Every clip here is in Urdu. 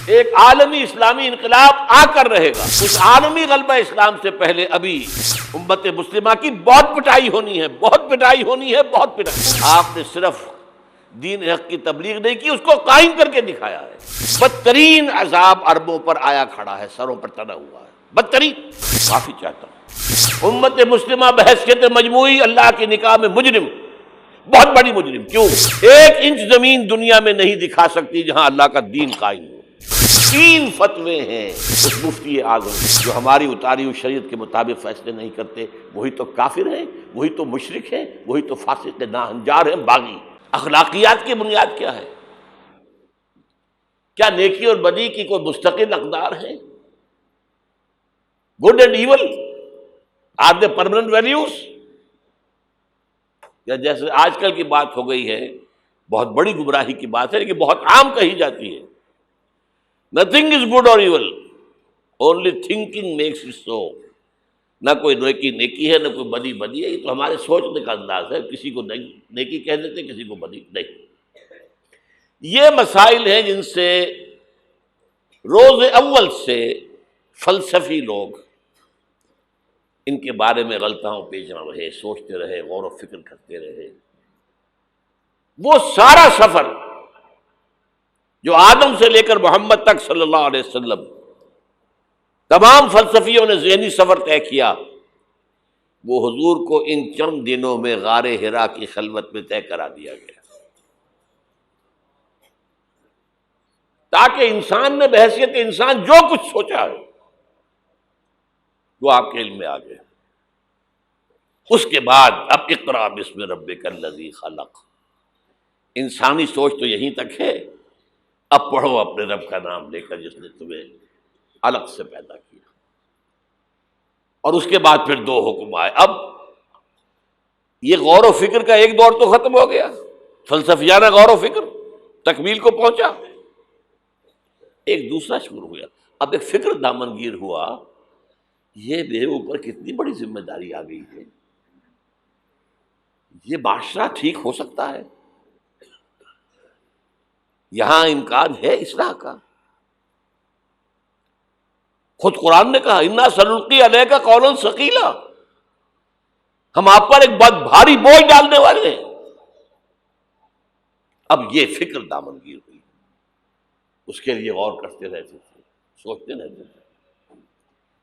ایک عالمی اسلامی انقلاب آ کر رہے گا. اس عالمی غلبہ اسلام سے پہلے ابھی امت مسلمہ کی بہت پٹائی ہونی ہے، بہت پٹائی ہونی ہے، بہت پٹائی. آپ نے صرف دین حق کی تبلیغ نہیں کی، اس کو قائم کر کے دکھایا ہے. بدترین عذاب عربوں پر آیا کھڑا ہے، سروں پر تنا ہوا ہے، بدترین. معافی چاہتا ہوں. امت مسلمہ بحیثیت مجموعی اللہ کی نگاہ میں مجرم، بہت بڑی مجرم. کیوں؟ 1 انچ زمین دنیا میں نہیں دکھا سکتی جہاں اللہ کا دین قائم ہو. 3 فتوے ہیں اس مفتی اعظم جو ہماری اتاری ہوئی شریعت کے مطابق فیصلے نہیں کرتے، وہی تو کافر ہیں، وہی تو مشرک ہیں، وہی تو فاسق ناہنجار ہیں، باغی. اخلاقیات کی بنیاد کیا ہے؟ کیا نیکی اور بدی کی کوئی مستقل اقدار ہے؟ Good and evil are they permanent values? یا جیسے آج کل کی بات ہو گئی ہے، بہت بڑی گمراہی کی بات ہے لیکن بہت عام کہی جاتی ہے، nothing is good or evil, only thinking makes it so. نہ کوئی نیکی نیکی ہے، نہ کوئی بدی بدی ہے. یہ تو ہمارے سوچنے کا انداز ہے، کسی کو نیکی کہہ دیتے، کسی کو بدی نہیں. یہ مسائل ہیں جن سے روز اول سے فلسفی لوگ ان کے بارے میں غلطاؤں پیچھا رہے، سوچتے رہے، غور و فکر کرتے رہے. وہ سارا سفر جو آدم سے لے کر محمد تک صلی اللہ علیہ وسلم تمام فلسفیوں نے ذہنی سفر طے کیا، وہ حضور کو ان چند دنوں میں غار حرا کی خلوت میں طے کرا دیا گیا، تاکہ انسان نے بحیثیت انسان جو کچھ سوچا ہے وہ آپ کے علم میں آ گئے. اس کے بعد اب اقرا بسم ربک الذی خلق. انسانی سوچ تو یہیں تک ہے، اب پڑھو اپنے رب کا نام لے کر جس نے تمہیں الگ سے پیدا کیا. اور اس کے بعد پھر 2 حکم آئے. اب یہ غور و فکر کا ایک دور تو ختم ہو گیا، فلسفیانہ غور و فکر تکمیل کو پہنچا. ایک دوسرا شروع ہوا، اب ایک فکر دامنگیر ہوا، یہ میرے اوپر کتنی بڑی ذمہ داری آ گئی ہے، یہ معاشرہ ٹھیک ہو سکتا ہے، یہاں امکان ہے اصلاح کا. خود قرآن نے کہا انا سنلقی علیک قولا ثقیلا، ہم آپ پر ایک بہت بھاری بوجھ ڈالنے والے ہیں. اب یہ فکر دامنگیر ہوئی، اس کے لیے غور کرتے رہتے تھے، سوچتے رہتے تھے.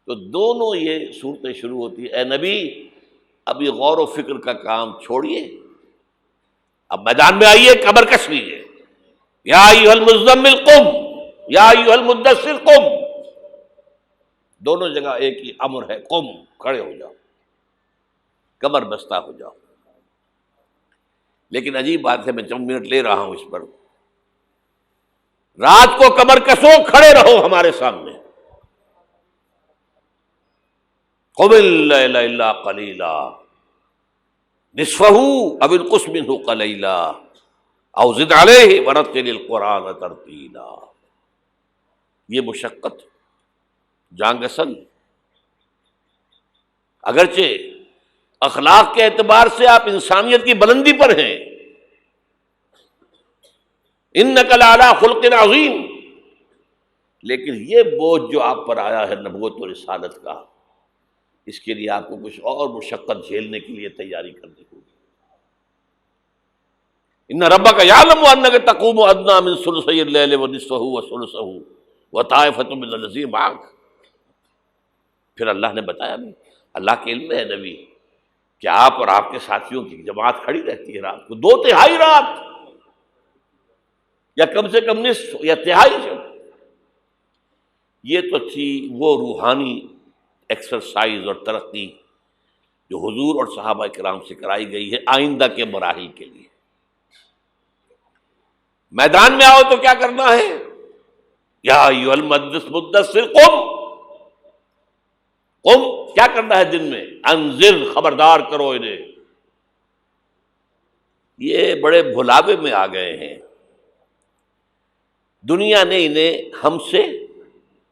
تو دونوں یہ صورتیں شروع ہوتی ہیں، اے نبی اب یہ غور و فکر کا کام چھوڑیے، اب میدان میں آئیے، کمر کس لیجیے. یا ایھا المزمل قم، یا ایھا المدثر قم. دونوں جگہ ایک ہی امر ہے، قم، کھڑے ہو جاؤ، کمر بستہ ہو جاؤ. لیکن عجیب بات ہے، میں چند منٹ لے رہا ہوں اس پر. رات کو کمر کسو، کھڑے رہو ہمارے سامنے. قم اللیل الا قلیلا نصفہ او انقص منہ قلیلا او زد علیہ ورتل القرآن ترتیلا. یہ مشقت، جانگسل، اگرچہ اخلاق کے اعتبار سے آپ انسانیت کی بلندی پر ہیں، انک لعلی خلق عظیم، لیکن یہ بوجھ جو آپ پر آیا ہے نبوت و رسالت کا، اس کے لیے آپ کو کچھ اور مشقت جھیلنے کے لیے تیاری کرنی ہوگی. ان ربک یعلم انک تقوم ادنی من ثلثی اللیل ونصفہ وثلثہ وطائفۃ من الذین معک. پھر اللہ نے بتایا بھی، اللہ کے علم ہے نبی کہ آپ اور آپ کے ساتھیوں کی جماعت کھڑی رہتی ہے رات کو 2/3 رات، یا کم سے کم نصف یا تہائی جب. یہ تو تھی وہ روحانی ایکسرسائز اور ترقی جو حضور اور صحابہ کرام سے کرائی گئی ہے آئندہ کے مراحل کے لیے. میدان میں آؤ تو کیا کرنا ہے؟ یا ایھا المدثر قم. قم کیا کرنا ہے دن میں؟ انذر، خبردار کرو انہیں. یہ بڑے بھلاوے میں آ گئے ہیں، دنیا نے انہیں ہم سے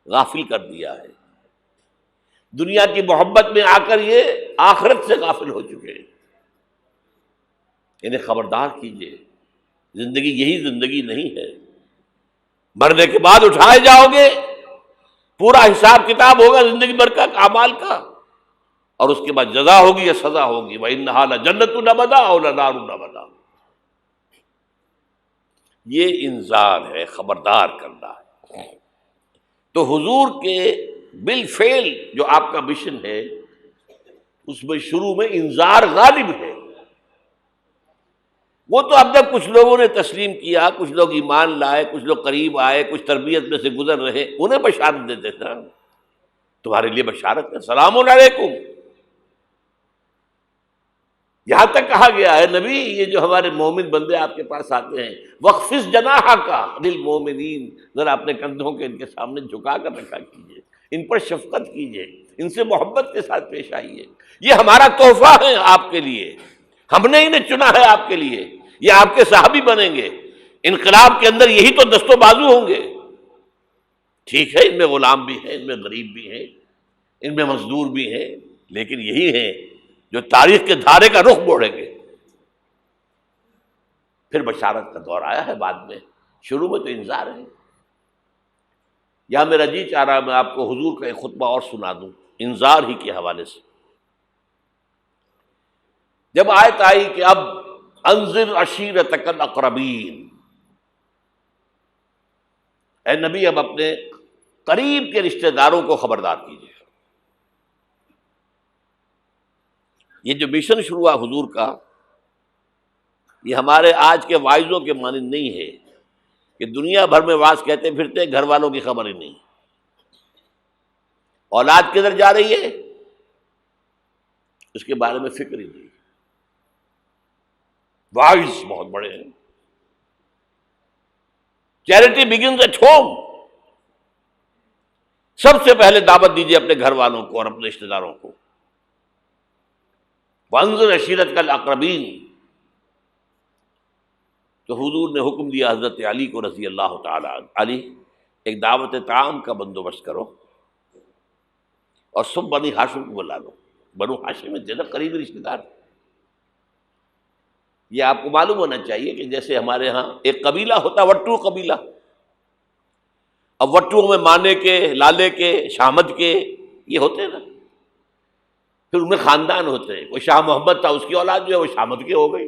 غافل کر دیا ہے. دنیا کی محبت میں آ کر یہ آخرت سے غافل ہو چکے ہیں. انہیں خبردار کیجیے، زندگی یہی زندگی نہیں ہے. مرنے کے بعد اٹھائے جاؤ گے، پورا حساب کتاب ہوگا زندگی بھر کا اعمال کا، اور اس کے بعد جزا ہوگی یا سزا ہوگی۔ وَإِنَّهَا لَجَنَّةٌ أَبَدًا أَوْ لَنَارٌ أَبَدًا۔ یہ انذار ہے، خبردار کرنا ہے۔ تو حضور کے بالفعل جو آپ کا مشن ہے اس میں شروع میں انذار غالب ہے۔ وہ تو اب تک کچھ لوگوں نے تسلیم کیا، کچھ لوگ ایمان لائے، کچھ لوگ قریب آئے، کچھ تربیت میں سے گزر رہے، انہیں بشارت دیتے تھے نا، تمہارے لیے بشارت ہے، سلام علیکم۔ یہاں تک کہا گیا ہے نبی یہ جو ہمارے مومن بندے آپ کے پاس آتے ہیں، وَخْفِضْ جَنَاحَكَ لِلْمُؤْمِنِينَ، ذرا اپنے کندھوں کے ان کے سامنے جھکا کر رکھا کیجئے، ان پر شفقت کیجئے، ان سے محبت کے ساتھ پیش آئیے۔ یہ ہمارا تحفہ ہے آپ کے لیے، ہم نے انہیں چنا ہے آپ کے لیے، یہ آپ کے صحابی بنیں گے۔ انقلاب کے اندر یہی تو دست و بازو ہوں گے۔ ٹھیک ہے ان میں غلام بھی ہیں، ان میں غریب بھی ہیں، ان میں مزدور بھی ہیں، لیکن یہی ہیں جو تاریخ کے دھارے کا رخ موڑیں گے۔ پھر بشارت کا دور آیا ہے بعد میں، شروع میں تو انذار ہے۔ یہاں میرا جی چاہ رہا ہے میں آپ کو حضور کا ایک خطبہ اور سنا دوں انذار ہی کے حوالے سے۔ جب آیت آئی کہ اب انذر عشیرتک الاقربین، اے نبی اب اپنے قریب کے رشتہ داروں کو خبردار کیجیے۔ یہ جو مشن شروع ہوا حضور کا، یہ ہمارے آج کے واعظوں کے مانند نہیں ہے کہ دنیا بھر میں واعظ کہتے پھرتے گھر والوں کی خبر ہی نہیں، اولاد کدھر جا رہی ہے اس کے بارے میں فکر ہی نہیں۔ واعظ بہت بڑے ہیں، چیریٹی بگنز ایٹ ہوم، سب سے پہلے دعوت دیجیے اپنے گھر والوں کو اور اپنے رشتہ داروں کو۔ وانذر عشیرتک الاقربین، تو حضور نے حکم دیا حضرت علی کو رضی اللہ تعالی عنہ، علی ایک دعوت طعام کا بندوبست کرو اور سب بنی ہاشم کو بلا لو۔ بنو ہاشم میں زیادہ قریبی رشتہ دار، یہ آپ کو معلوم ہونا چاہیے کہ جیسے ہمارے ہاں ایک قبیلہ ہوتا وٹو قبیلہ، اب وٹو میں مانے کے، لالے کے، شامد کے یہ ہوتے ہیں نا، پھر ان میں خاندان ہوتے ہیں، کوئی شاہ محمد تھا اس کی اولاد جو ہے وہ شامد کے ہو گئی،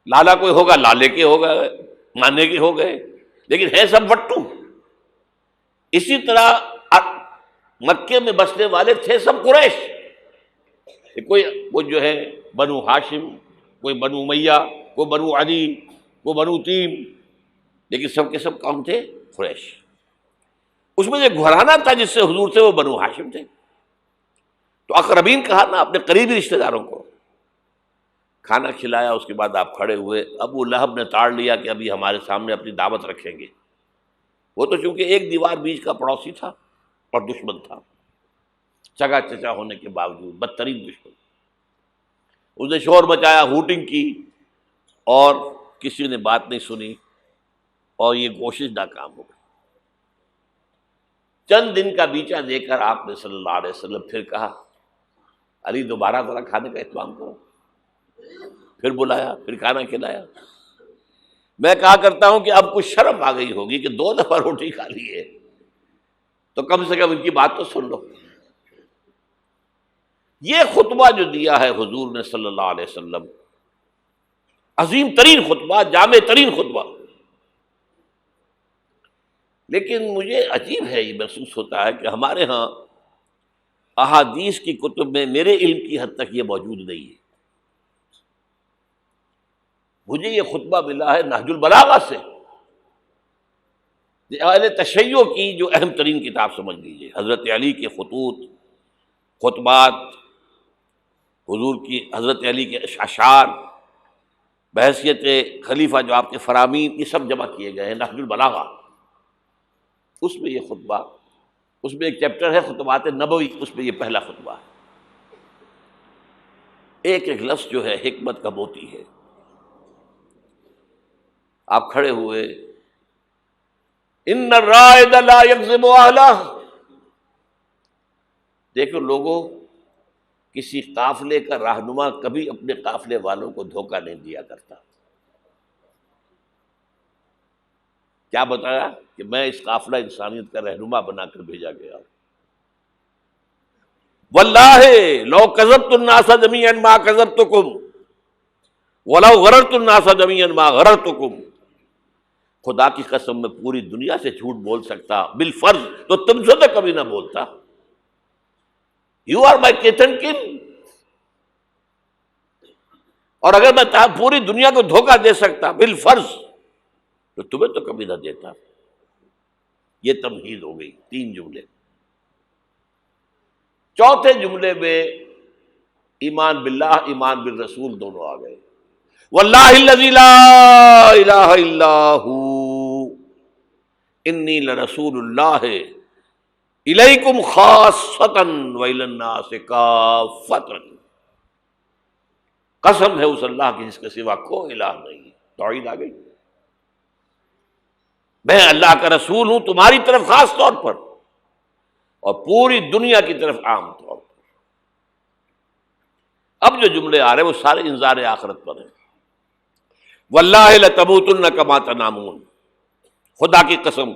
لالا کوئی ہوگا لالے کے ہو گئے، مانے کے ہو گئے، لیکن ہے سب وٹو۔ اسی طرح مکے میں بسنے والے تھے سب قریش، کوئی جو ہے بنو ہاشم، کوئی بنو امیہ، کوئی بنو عدی، کوئی بنو تیم، لیکن سب کے سب کون تھے؟ قریش۔ اس میں جو گھرانہ تھا جس سے حضور تھے وہ بنو ہاشم تھے۔ تو اقربین کہا نا اپنے قریبی رشتہ داروں کو، کھانا کھلایا، اس کے بعد آپ کھڑے ہوئے۔ ابو لہب نے تاڑ لیا کہ ابھی ہمارے سامنے اپنی دعوت رکھیں گے، وہ تو چونکہ ایک دیوار بیچ کا پڑوسی تھا اور دشمن تھا، سگا چچا ہونے کے باوجود بدترین دشمن۔ اس نے شور مچایا، ہوٹنگ کی، اور کسی نے بات نہیں سنی، اور یہ کوشش ناکام ہو گئی۔ چند دن کا بیچا دے کر آپ نے صلی اللہ علیہ وسلم پھر کہا علی دوبارہ ذرا کھانے کا اہتمام کرو، پھر بلایا، پھر کھانا کھلایا۔ میں کہا کرتا ہوں کہ اب کچھ شرم آ گئی ہوگی کہ 2 دفعہ روٹی کھا لی ہے تو کم سے کم ان کی بات تو سن لو۔ یہ خطبہ جو دیا ہے حضور نے صلی اللہ علیہ وسلم، عظیم ترین خطبہ، جامع ترین خطبہ، لیکن مجھے عجیب ہے، یہ محسوس ہوتا ہے کہ ہمارے ہاں احادیث کی کتب میں میرے علم کی حد تک یہ موجود نہیں ہے۔ مجھے یہ خطبہ ملا ہے نہج البلاغہ سے، اہل تشیع کی جو اہم ترین کتاب سمجھ لیجیے، حضرت علی کے خطوط، خطبات، حضور کی حضرت علی کے اشعار بحیثیت خلیفہ جو آپ کے فرامین، یہ سب جمع کیے گئے ہیں نہج البلاغہ۔ اس میں یہ خطبہ، اس میں ایک چیپٹر ہے خطبات نبوی، اس میں یہ پہلا خطبہ ہے۔ ایک ایک لفظ جو ہے حکمت کا موتی ہے۔ آپ کھڑے ہوئے، ان الرائد لا یکذب اہلہ، دیکھو لوگوں، کسی قافلے کا رہنما کبھی اپنے قافلے والوں کو دھوکہ نہیں دیا کرتا۔ کیا بتایا کہ میں اس قافلہ انسانیت کا رہنما بنا کر بھیجا گیا. واللہ لو کذبت الناس جميعا ما کذبتکم ولو غررت الناس جميعا ما غررتکم. خدا کی قسم میں پوری دنیا سے جھوٹ بول سکتا بالفرض تو تم سے تو کبھی نہ بولتا. You are my kith and kin. اور اگر میں پوری دنیا کو دھوکہ دے سکتا بالفرض تو تمہیں تو کبھی نہ دیتا. یہ تمہید ہو گئی 3 جملے. چوتھے جملے میں ایمان باللہ ایمان بالرسول دونوں آ گئے. واللہ الذی لا الہ الا ہو انی لرسول اللہ الیکم خاصۃ والی الناس کافۃ. قسم ہے اس اللہ کی جس کے سوا کوئی الہ نہیں. توحید آ گئی. میں اللہ کا رسول ہوں تمہاری طرف خاص طور پر اور پوری دنیا کی طرف عام طور پر. اب جو جملے آ رہے ہیں وہ سارے انذار آخرت پر ہیں. واللہ لتموتن کما تنامون. خدا کی قسم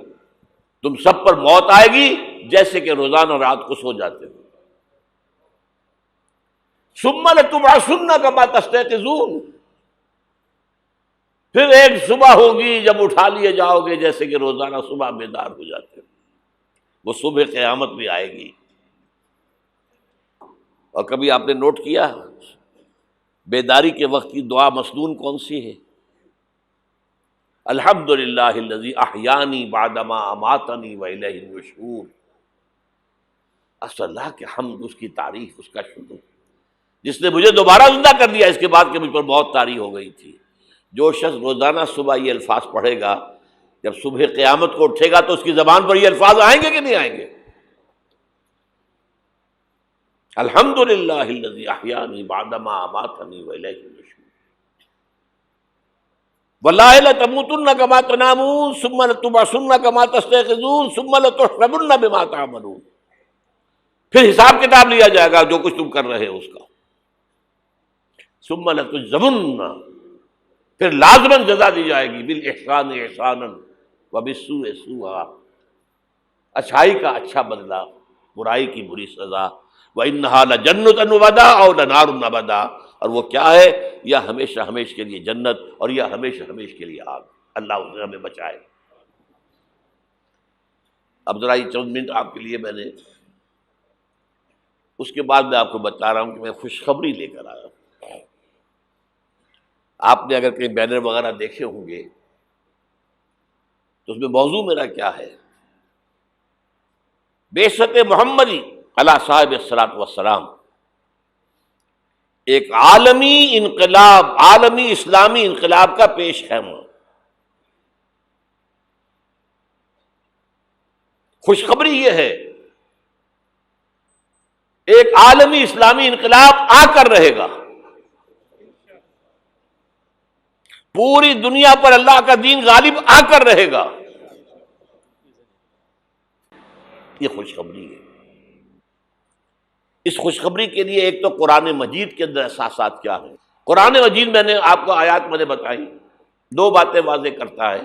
تم سب پر موت آئے گی جیسے کہ روزانہ رات کو سو جاتے ہو. ثم لتبعثن کما تستيقظون. پھر ایک صبح ہوگی جب اٹھا لیے جاؤ گے جیسے کہ روزانہ صبح بیدار ہو جاتے ہو. وہ صبح قیامت بھی آئے گی. اور کبھی آپ نے نوٹ کیا بیداری کے وقت کی دعا مسنون کون سی ہے؟ الحمدللہ الذی احیانی بعدما اماتنی والیہ النشور. اللہ کے حمد، اس کی تعریف، اس کا شکر، جس نے مجھے دوبارہ زندہ کر دیا اس کے بعد کہ مجھ پر بہت طاری ہو گئی تھی. جو شخص روزانہ صبح یہ الفاظ پڑھے گا جب صبح قیامت کو اٹھے گا تو اس کی زبان پر یہ الفاظ آئیں گے کہ نہیں آئیں گے؟ الحمدللہ الذی احیانی بعدما اماتنی والیہ النشور. واللہ لتموتن کما تنامون ثم لتبعثن کما تستيقظون ثم لتحشرن بما تعملون. پھر حساب کتاب لیا جائے گا جو کچھ تم کر رہے ہو اس کا. ثم لتجزون، پھر لازماً جزا دی جائے گی. بالاحسان احسانا وبالسوء سوءا. اچھائی کا اچھا بدلہ، برائی کی بری سزا. وَإِنَّهَا لَجَنَّةٌ وَبَدَا أَوْ لَنَارٌ أَبَدًا. اور وہ کیا ہے؟ یا ہمیشہ ہمیش کے لیے جنت اور یا ہمیشہ ہمیش کے لیے آگ. اللہ اسے ہمیں بچائے. اب ذرا یہ چند منٹ آپ کے لیے میں نے، اس کے بعد میں آپ کو بتا رہا ہوں کہ میں خوشخبری لے کر آیا ہوں. آپ نے اگر کہیں بینر وغیرہ دیکھے ہوں گے تو اس میں موضوع میرا کیا ہے؟ بعثت محمدی علی صاحب الصلاۃ والسلام. ایک عالمی انقلاب، عالمی اسلامی انقلاب کا پیش خیمہ. خوشخبری یہ ہے ایک عالمی اسلامی انقلاب آ کر رہے گا. پوری دنیا پر اللہ کا دین غالب آ کر رہے گا. یہ خوشخبری ہے. اس خوشخبری کے لیے ایک تو قرآن مجید کے اندر احساسات کیا ہیں. قرآن مجید میں نے آپ کو آیات میں نے بتائی، 2 باتیں واضح کرتا ہے.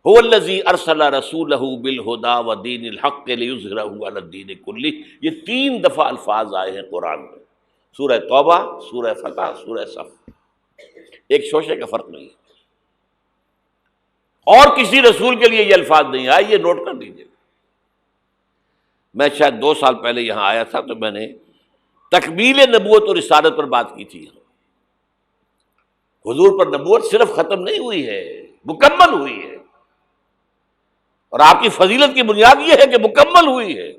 هو الذی ارسل رسولہ بالہدی ودین الحق لیظہرہ علی الدین کلہ. یہ 3 دفعہ الفاظ آئے ہیں قرآن میں. سورہ توبہ، سورہ فتح، سورہ صف. ایک شوشے کا فرق نہیں ہے. اور کسی رسول کے لیے یہ الفاظ نہیں آئے. یہ نوٹ کر لیجیے. میں شاید 2 سال پہلے یہاں آیا تھا تو میں نے تکمیل نبوت اور رسالت پر بات کی تھی. حضور پر نبوت صرف ختم نہیں ہوئی ہے، مکمل ہوئی ہے. اور آپ کی فضیلت کی بنیاد یہ ہے کہ مکمل ہوئی ہے.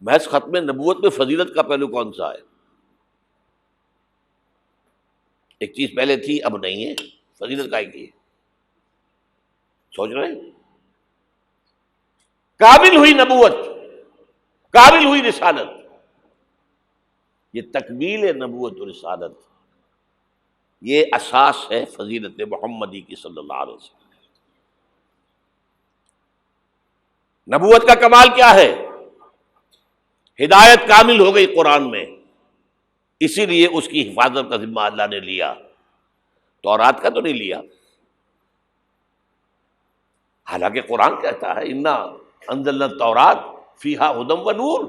محض ختم نبوت میں فضیلت کا پہلو کون سا ہے؟ ایک چیز پہلے تھی اب نہیں ہے، فضیلت کا ایک ہے. سوچ رہے ہیں؟ کامل ہوئی نبوت، کامل ہوئی رسالت. یہ تکمیل نبوت و رسالت، یہ اساس ہے فضیلت محمدی کی صلی اللہ علیہ وسلم. نبوت کا کمال کیا ہے؟ ہدایت کامل ہو گئی قرآن میں، اسی لیے اس کی حفاظت کا ذمہ اللہ نے لیا. تورات کا تو نہیں لیا. حالانکہ قرآن کہتا ہے انا انزلنا التوراۃ فیہا ھدی و نور،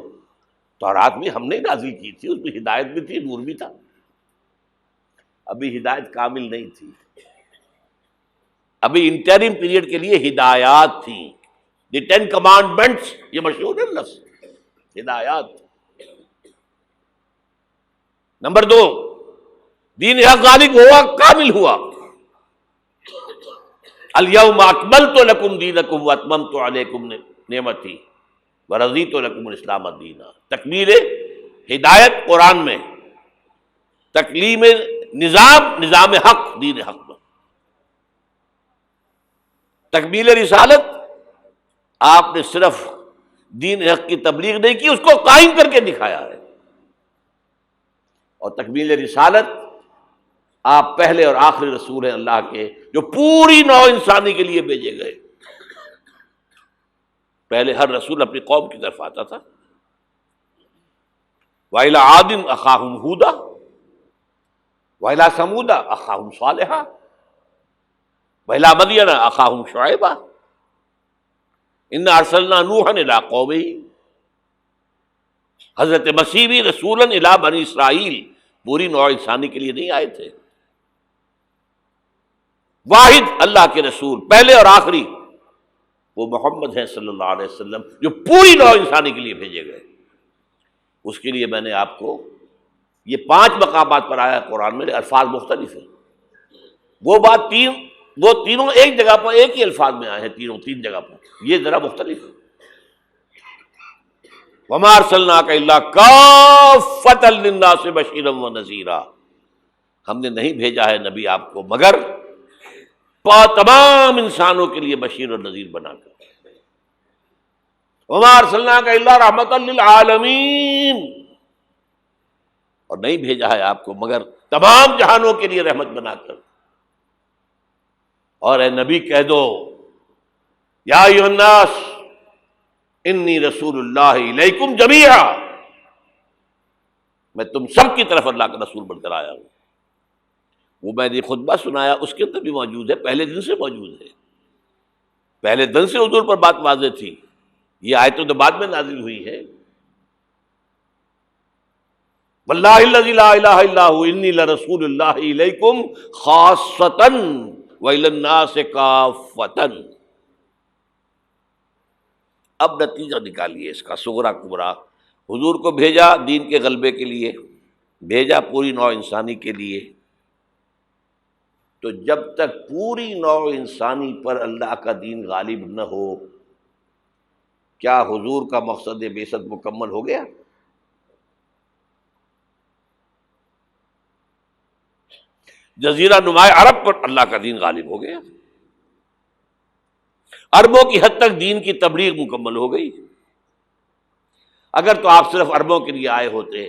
تورات بھی ہم نے نازل کی تھی، اس میں ہدایت بھی تھی، نور بھی تھا۔ ابھی ہدایت کامل نہیں تھی، ابھی انٹرم پیریڈ کے لیے ہدایات تھیں، دی 10 کمانڈمنٹس، یہ مشہور ہے لفظ ہدایات۔ نمبر 2، دین حق غالب ہوا، کامل ہوا۔ الیوم اکملت لکم دینکم واتممت علیکم نعمتی ورضیت لکم الاسلام دینا۔ تکمیل ہدایت قرآن میں، تکلیم نظام حق دین حق میں، تکمیل رسالت آپ نے صرف دین حق کی تبلیغ نہیں کی، اس کو قائم کر کے دکھایا ہے۔ اور تکمیل رسالت آپ پہلے اور آخری رسول ہیں اللہ کے، جو پوری نوع انسانی کے لیے بھیجے گئے۔ پہلے ہر رسول اپنی قوم کی طرف آتا تھا، وَإِلَىٰ عَادٍ أَخَاهُمْ هُودًا وَإِلَىٰ ثَمُودَ أَخَاهُمْ صَالِحًا وَإِلَىٰ مَدْيَنَ أَخَاهُمْ شُعَيْبًا إِنَّا أَرْسَلْنَا نُوحًا إِلَىٰ قَوْمِهِ۔ حضرت مسیح بھی رسولاً إِلَىٰ بنی اسرائیل، پوری نوع انسانی کے لیے نہیں آئے تھے۔ واحد اللہ کے رسول پہلے اور آخری وہ محمد ہیں صلی اللہ علیہ وسلم، جو پوری نوع انسانی کے لیے بھیجے گئے۔ اس کے لیے میں نے آپ کو یہ 5 مقامات پر آیا قرآن میں، الفاظ مختلف ہیں۔ وہ تینوں ایک جگہ پر ایک ہی الفاظ میں آئے ہیں، تین جگہ پر، یہ ذرا مختلف ہے۔ وَمَا أَرْسَلْنَاكَ إِلَّا كَافَّةً لِلنَّاسِ بَشِيرًا وَنَذِيرًا، ہم نے نہیں بھیجا ہے نبی آپ کو مگر تمام انسانوں کے لیے بشیر اور نذیر بنا کر۔ وَمَا أَرْسَلْنَاكَ إِلَّا رَحْمَةً لِلْعَالَمِينَ، اور نہیں بھیجا ہے آپ کو مگر تمام جہانوں کے لیے رحمت بنا کر۔ اور اے نبی کہہ دو یا ایھا الناس انی رسول اللہ الیکم جمیعا، میں تم سب کی طرف اللہ کا رسول بن کر آیا ہوں۔ وہ میں نے خطبہ سنایا، اس کے اندر بھی موجود ہے، پہلے دن سے موجود ہے، پہلے دن سے حضور پر بات واضح تھی۔ یہ آیتوں تو بعد میں نازل ہوئی ہے۔ واللہ الذی لا الہ الا ھو انی لرسول اللہ الیکم خاصۃ وإلی الناس کافۃ۔ اب نتیجہ نکالیے اس کا صغرا کبرا۔ حضور کو بھیجا دین کے غلبے کے لیے، بھیجا پوری نوع انسانی کے لیے۔ تو جب تک پوری نوع انسانی پر اللہ کا دین غالب نہ ہو، کیا حضور کا مقصد بعثت مکمل ہو گیا؟ جزیرہ نما عرب پر اللہ کا دین غالب ہو گیا، عربوں کی حد تک دین کی تبلیغ مکمل ہو گئی۔ اگر تو آپ صرف عربوں کے لیے آئے ہوتے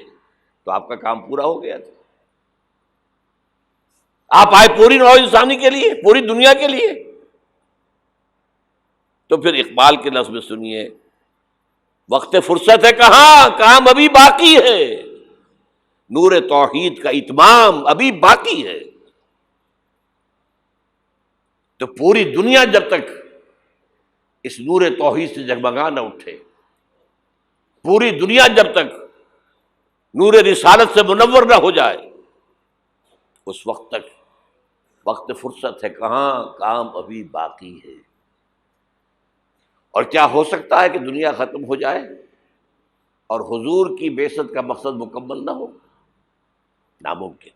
تو آپ کا کام پورا ہو گیا تھا۔ آپ آئے پوری نوع انسانی کے لیے، پوری دنیا کے لیے۔ تو پھر اقبال کے لفظ میں سنیے، وقت فرصت ہے کہاں، کام ابھی باقی ہے، نور توحید کا اتمام ابھی باقی ہے۔ تو پوری دنیا جب تک اس نور توحید سے جگمگا نہ اٹھے، پوری دنیا جب تک نور رسالت سے منور نہ ہو جائے، اس وقت تک وقت فرصت ہے کہاں، کام ابھی باقی ہے۔ اور کیا ہو سکتا ہے کہ دنیا ختم ہو جائے اور حضور کی بعثت کا مقصد مکمل نہ ہو؟ ناممکن۔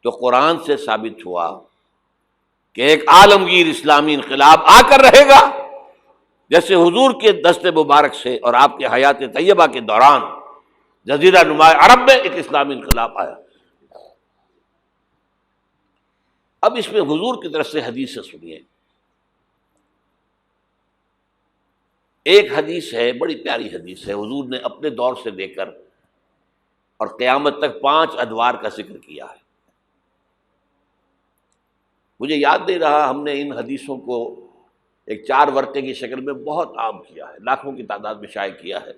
تو قرآن سے ثابت ہوا کہ ایک عالمگیر اسلامی انقلاب آ کر رہے گا، جیسے حضور کے دست مبارک سے اور آپ کے حیات طیبہ کے دوران جزیرہ نما عرب میں ایک اسلامی انقلاب آیا۔ اب اس میں حضور کی طرف سے حدیث سے سنیے۔ ایک حدیث ہے، بڑی پیاری حدیث ہے، حضور نے اپنے دور سے لے کر اور قیامت تک 5 ادوار کا ذکر کیا ہے۔ مجھے یاد نہیں رہا، ہم نے ان حدیثوں کو ایک 4 ورقے کی شکل میں بہت عام کیا ہے، لاکھوں کی تعداد میں شائع کیا ہے۔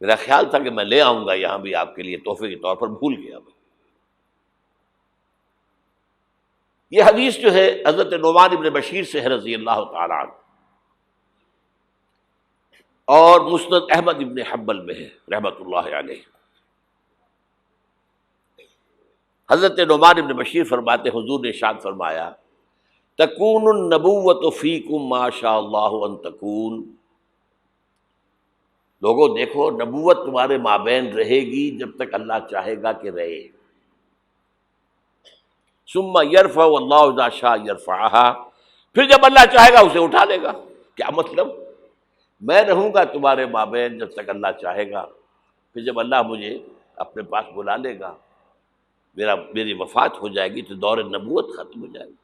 میرا خیال تھا کہ میں لے آؤں گا یہاں بھی آپ کے لیے تحفے کے طور پر، بھول گیا میں۔ یہ حدیث جو ہے حضرت نعمان بن بشیر سے ہے رضی اللہ تعالی عنہ، اور مسند احمد ابن حنبل میں ہے رحمۃ اللہ علیہ۔ حضرت نعمان بن بشیر فرماتے حضور نے ارشاد فرمایا تکون النبوۃ فیکم ما شاء اللہ ان تکون، لوگوں دیکھو نبوت تمہارے مابین رہے گی جب تک اللہ چاہے گا کہ رہے۔ ثم یرفع اللہ اذا شاء یرفعها، پھر جب اللہ چاہے گا اسے اٹھا لے گا۔ کیا مطلب؟ میں رہوں گا تمہارے مابین جب تک اللہ چاہے گا، پھر جب اللہ مجھے اپنے پاس بلا لے گا، میری وفات ہو جائے گی تو دور نبوت ختم ہو جائے گا۔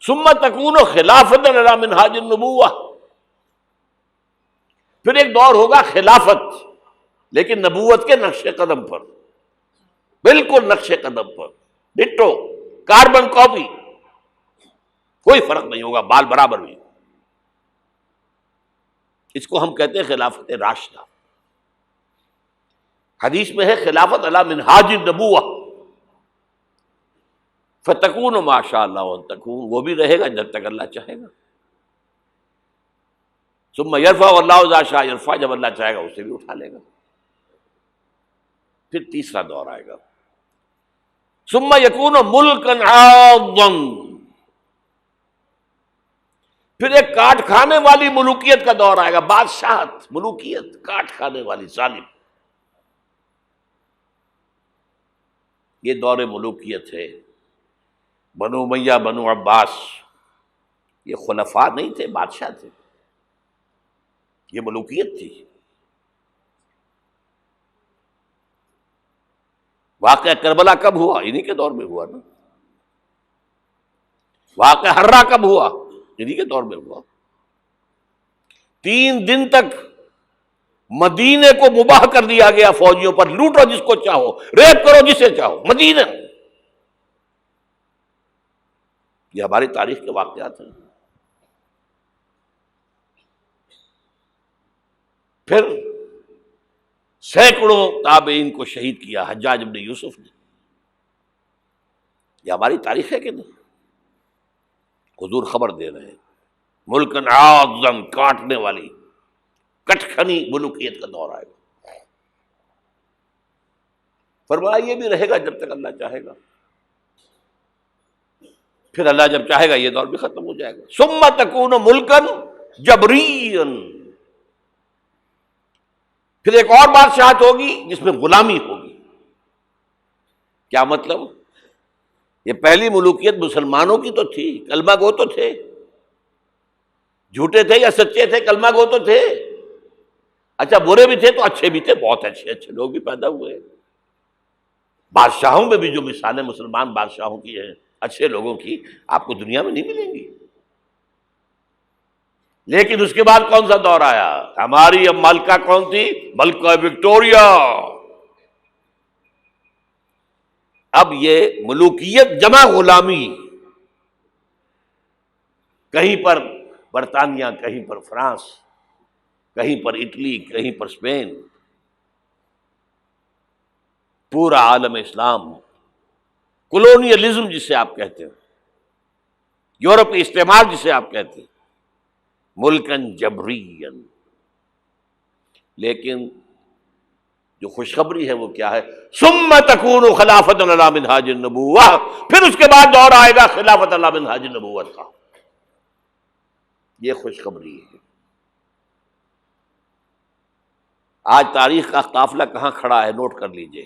ثم تکون خلافۃ علی منہاج النبوہ، پھر ایک دور ہوگا خلافت، لیکن نبوت کے نقش قدم پر، بالکل نقش قدم پر، ڈٹو، کاربن کاپی، کوئی فرق نہیں ہوگا، بال برابر بھی۔ اس کو ہم کہتے ہیں خلافت راشدہ۔ حدیث میں ہے خلافت علی منہاج النبوہ، فتکون ما شاء اللہ ان تکون، وہ بھی رہے گا جب تک اللہ چاہے گا۔ ثم یرفع اللہ اذا شاء یرفع، جب اللہ چاہے گا اسے بھی اٹھا لے گا۔ پھر تیسرا دور آئے گا، ثم یکون ملکا عاضا، پھر ایک کاٹ کھانے والی ملوکیت کا دور آئے گا، بادشاہت، ملوکیت، کاٹ کھانے والی، ظالم۔ یہ دور ملوکیت ہے۔ بنو امیہ، بنو عباس، یہ خلفاء نہیں تھے، بادشاہ تھے، یہ ملوکیت تھی۔ واقعہ کربلا کب ہوا؟ انہی کے دور میں ہوا نا۔ واقعہ ہررا کب ہوا؟ انہی کے دور میں ہوا۔ 3 دن تک مدینے کو مباح کر دیا گیا فوجیوں پر، لوٹو جس کو چاہو، ریپ کرو جسے چاہو، مدینہ۔ یہ ہماری تاریخ کے واقعات ہیں۔ پھر سینکڑوں تابعین کو شہید کیا حجاج بن یوسف نے۔ یہ ہماری تاریخ ہے کہ نہیں؟ حضور خبر دے رہے ہیں، ملکن عاظم، کاٹنے والی، کٹکھنی ملوکیت کا دور آئے گا۔ فرمایا یہ بھی رہے گا جب تک اللہ چاہے گا، پھر اللہ جب چاہے گا یہ دور بھی ختم ہو جائے گا۔ ثم تکون ملکن جبریا، پھر ایک اور بادشاہت ہوگی جس میں غلامی ہوگی۔ کیا مطلب؟ یہ پہلی ملوکیت مسلمانوں کی تو تھی، کلمہ گو تو تھے، جھوٹے تھے یا سچے تھے، کلمہ گو تو تھے، اچھا برے بھی تھے تو اچھے بھی تھے، بہت اچھے اچھے لوگ بھی پیدا ہوئے۔ بادشاہوں میں بھی جو مثالیں مسلمان بادشاہوں کی ہیں، اچھے لوگوں کی، آپ کو دنیا میں نہیں ملیں گی۔ لیکن اس کے بعد کون سا دور آیا؟ ہماری اب ملکہ کون تھی؟ ملکہ وکٹوریہ۔ اب یہ ملوکیت جمع غلامی، کہیں پر برطانیہ، کہیں پر فرانس، کہیں پر اٹلی، کہیں پر اسپین، پورا عالم اسلام، کولونیلزم جسے آپ کہتے ہیں، یورپی استعمار جسے آپ کہتے ہیں، ملکن جبرین۔ لیکن جو خوشخبری ہے وہ کیا ہے؟ ثم تکون خلافۃ علی منہاج النبوہ، پھر اس کے بعد دور آئے گا خلافت علی منہاج النبوت کا۔ یہ خوشخبری ہے۔ آج تاریخ کا قافلہ کہاں کھڑا ہے نوٹ کر لیجئے۔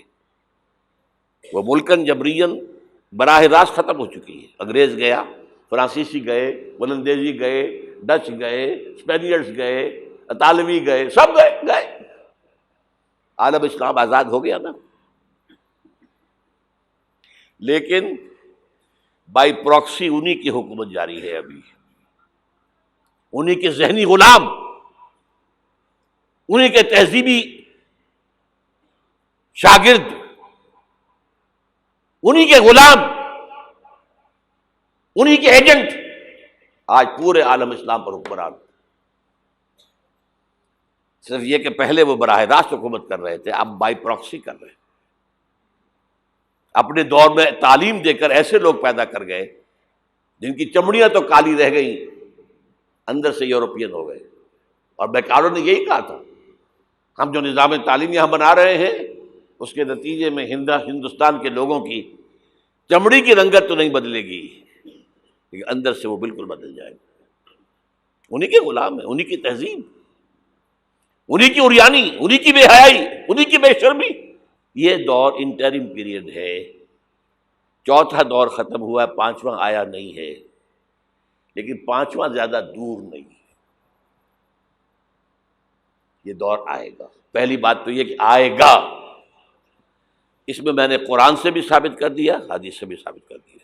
وہ ملکن جبرین براہ راست ختم ہو چکی ہے۔ انگریز گیا، فرانسیسی گئے، ولندیزی گئے، ڈچ گئے، اسپینیئرز گئے، اطالوی گئے، سب گئے۔ عالم اسلام آزاد ہو گیا نا۔ لیکن بائی پراکسی انہی کی حکومت جاری ہے، ابھی انہی کے ذہنی غلام، انہی کے تہذیبی شاگرد، انہی کے غلام، انہی کے ایجنٹ آج پورے عالم اسلام پر حکمران۔ صرف یہ کہ پہلے وہ براہ راست حکومت کر رہے تھے، اب بائی پراکسی کر رہے ہیں۔ اپنے دور میں تعلیم دے کر ایسے لوگ پیدا کر گئے جن کی چمڑیاں تو کالی رہ گئیں، اندر سے یورپین ہو گئے. اور بیکاروں نے یہی کہا تھا ہم جو نظام تعلیم یہاں بنا رہے ہیں اس کے نتیجے میں ہندوستان کے لوگوں کی چمڑی کی رنگت تو نہیں بدلے گی لیکن اندر سے وہ بالکل بدل جائے گا. انہی کے غلام ہیں، انہی کی تہذیب، انہی کی عریانی، انہی کی بے حیائی، انہی کی بے شرمی. یہ دور انٹرم پیریڈ ہے، چوتھا دور ختم ہوا ہے، پانچواں آیا نہیں ہے، لیکن پانچواں زیادہ دور نہیں ہے. یہ دور آئے گا. پہلی بات تو یہ کہ آئے گا، اس میں میں نے قرآن سے بھی ثابت کر دیا، حدیث سے بھی ثابت کر دیا.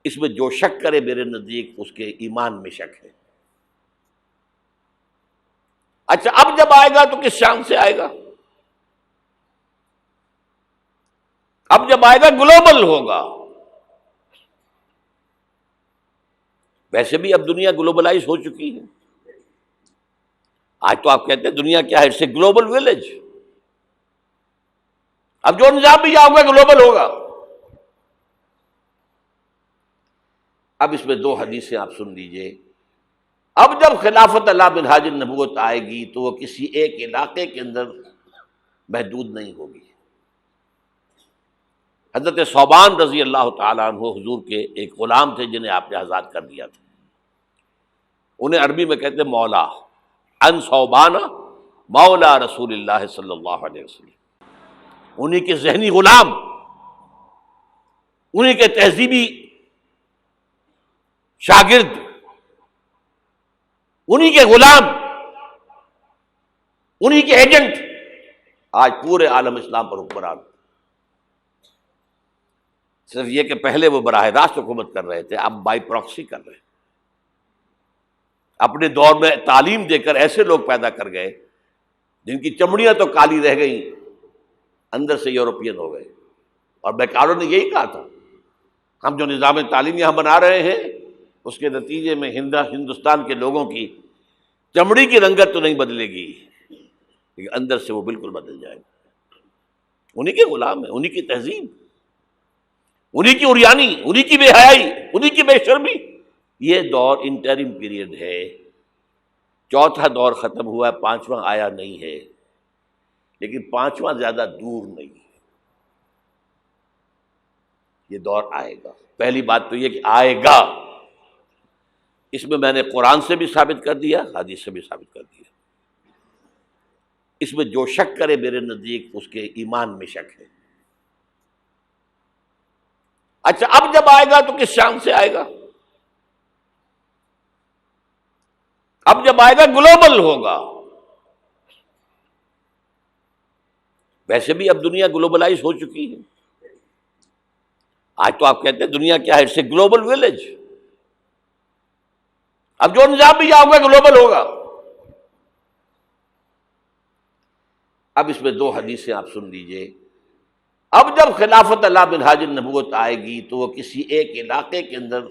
اس میں جو شک کرے میرے نزدیک اس کے ایمان میں شک ہے. اچھا اب جب آئے گا تو کس شان سے آئے گا؟ اب جب آئے گا گلوبل ہوگا. ویسے بھی اب دنیا گلوبلائز ہو چکی ہے. آج تو آپ کہتے ہیں دنیا کیا ہے؟ It's a global village. اب جو نظام بھی آؤگا گلوبل ہوگا. اب اس میں دو حدیثیں آپ سن لیجئے. اب جب خلافت اللہ منہاج النبوت آئے گی تو وہ کسی ایک علاقے کے اندر محدود نہیں ہوگی. حضرت ثوبان رضی اللہ تعالیٰ عنہ حضور کے ایک غلام تھے جنہیں آپ نے آزاد کر دیا تھا. انہیں عربی میں کہتے مولا، ان ثوبان مولا رسول اللہ صلی اللہ علیہ وسلم. انہی کے ذہنی غلام، انہی کے تہذیبی شاگرد، انہی کے غلام، انہی کے ایجنٹ آج پورے عالم اسلام پر حکمران. صرف یہ کہ پہلے وہ براہ راست حکومت کر رہے تھے، اب بائی پراکسی کر رہے ہیں. اپنے دور میں تعلیم دے کر ایسے لوگ پیدا کر گئے جن کی چمڑیاں تو کالی رہ گئیں، اندر سے یورپین ہو گئے. اور بیکاروں نے یہی کہا تھا ہم جو نظام تعلیم یہاں بنا رہے ہیں اس کے نتیجے میں ہندوستان کے لوگوں کی چمڑی کی رنگت تو نہیں بدلے گی لیکن اندر سے وہ بالکل بدل جائے گا. انہی کے غلام ہیں، انہی کی تہذیب، انہی کی عریانی، انہی کی بے حیائی، انہی کی بے شرمی. یہ دور انٹرم پیریڈ ہے، چوتھا دور ختم ہوا ہے، پانچواں آیا نہیں ہے، لیکن پانچواں زیادہ دور نہیں ہے. یہ دور آئے گا. پہلی بات تو یہ کہ آئے گا، اس میں نے قرآن سے بھی ثابت کر دیا، حدیث سے بھی ثابت کر دیا. اس میں جو شک کرے میرے نزدیک اس کے ایمان میں شک ہے. اچھا اب جب آئے گا تو کس شان سے آئے گا؟ اب جب آئے گا گلوبل ہوگا. ویسے بھی اب دنیا گلوبلائز ہو چکی ہے. آج تو آپ کہتے ہیں دنیا کیا ہے؟ It's a global village. اب جو نظام بھی آؤگا گلوبل ہوگا. اب اس میں دو حدیثیں آپ سن لیجئے. اب جب خلافت اللہ منہاج النبوت آئے گی تو وہ کسی ایک علاقے کے اندر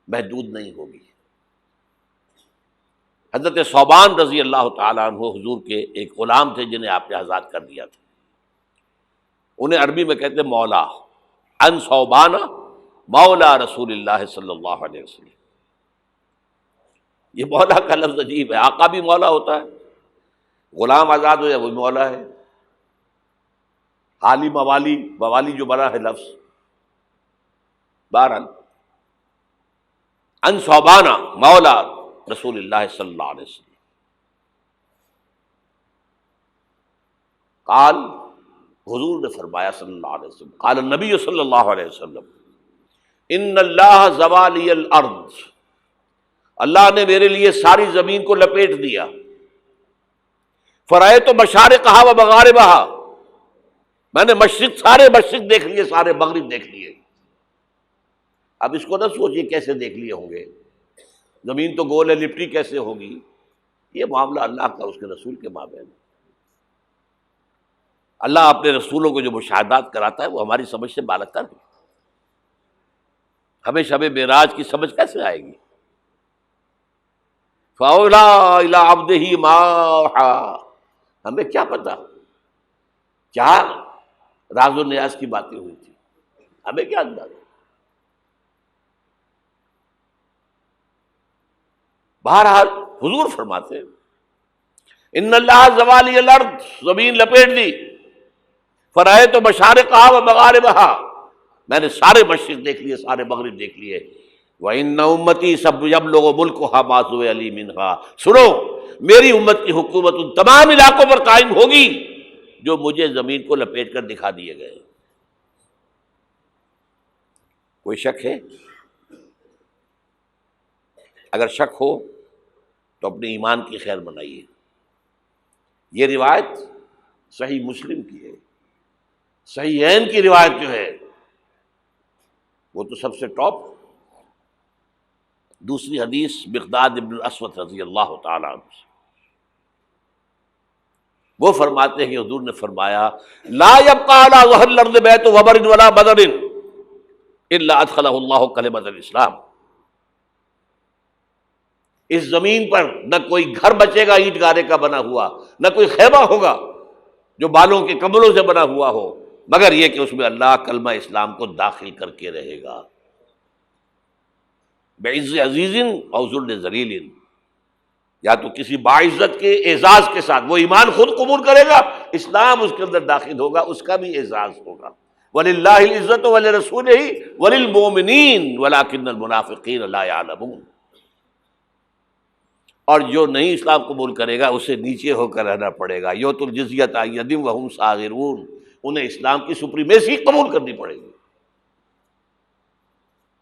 محدود نہیں ہوگی. حضرت ثوبان رضی اللہ تعالیٰ عنہ حضور کے ایک غلام تھے جنہیں آپ نے آزاد کر دیا تھا. انہیں عربی میں کہتے مولا، ان ثوبان مولا رسول اللہ صلی اللہ علیہ وسلم. یہ مولا کا لفظ عجیب ہے. آقا بھی مولا ہوتا ہے، غلام آزاد ہو جائے وہ مولا ہے. حالی موالی، موالی جو بنا ہے لفظ. بہرحال ان ثوبان مولا رسول اللہ صلی اللہ علیہ وسلم قال، حضور نے فرمایا صلی اللہ علیہ وسلم، قال النبی صلی اللہ علیہ وسلم ان اللہ زوالی الارض، اللہ نے میرے لیے ساری زمین کو لپیٹ دیا. فرأیت مشارقہا و مغاربہا، میں نے سارے مشرق دیکھ لیے، سارے مغرب دیکھ لیے. اب اس کو نہ سوچیے کیسے دیکھ لیے ہوں گے، زمین تو گول ہے، لپٹی کیسے ہوگی. یہ معاملہ اللہ کا اس کے رسول کے مابین. اللہ اپنے رسولوں کو جو مشاہدات کراتا ہے وہ ہماری سمجھ سے بالاتر ہے. ہمیں شب معراج کی سمجھ کیسے آئے گی؟ فَأَوْلَىٰ إِلَىٰ عَبْدِهِ مَا أَوْحَىٰ، ہمیں کیا پتا کیا راز و نیاز کی باتیں ہوئی تھی، ہمیں کیا اندازہ؟ بہرحال حضور فرماتے ہیں ان اللہ زوالی الارض، زمین لپیٹ دی، فرائے تو مشارقہا و مغاربہا، میں نے سارے مشرق دیکھ لیے، سارے مغرب دیکھ لیے، وَإِنَّ أُمَّتِي سَيَبْلُغُ مُلْكُهَا مَا سُوِئَ لِي مِنْهَا، سنو میری امت کی حکومت ان تمام علاقوں پر قائم ہوگی جو مجھے زمین کو لپیٹ کر دکھا دیے گئے۔ کوئی شک ہے؟ اگر شک ہو تو اپنے ایمان کی خیر بنائیے۔ یہ روایت صحیح مسلم کی ہے، صحیحین کی روایت جو ہے وہ تو سب سے ٹاپ۔ دوسری حدیث مقداد ابن الاسود رضی اللہ تعالیٰ عنہ سے، وہ فرماتے ہیں کہ حضور نے فرمایا لا يبقى على ظهر الارض بيت وبر ولا بدر الا ادخله الله كلمة الاسلام، اس زمین پر نہ کوئی گھر بچے گا اینٹ گارے کا بنا ہوا، نہ کوئی خیمہ ہوگا جو بالوں کے کمبلوں سے بنا ہوا ہو، مگر یہ کہ اس میں اللہ کلمہ اسلام کو داخل کر کے رہے گا۔ بعز عزیز او ذل ذلیل، یا تو کسی باعزت کے اعزاز کے ساتھ، وہ ایمان خود قبول کرے گا، اسلام اس کے اندر داخل ہوگا، اس کا بھی اعزاز ہوگا۔ وَلِلَّهِ الْعِزَّةُ وَلِرَسُولِهِ وَلِلْمُؤْمِنِينَ وَلَكِنَّ الْمُنَافِقِينَ لَا يَعْلَمُونَ، اور جو نہیں اسلام قبول کرے گا اسے نیچے ہو کر رہنا پڑے گا، یؤتُوا الْجِزْيَةَ عَنْ يَدٍ وَهُمْ صَاغِرُونَ، انہیں اسلام کی سپریمیسی قبول کرنی پڑے گی۔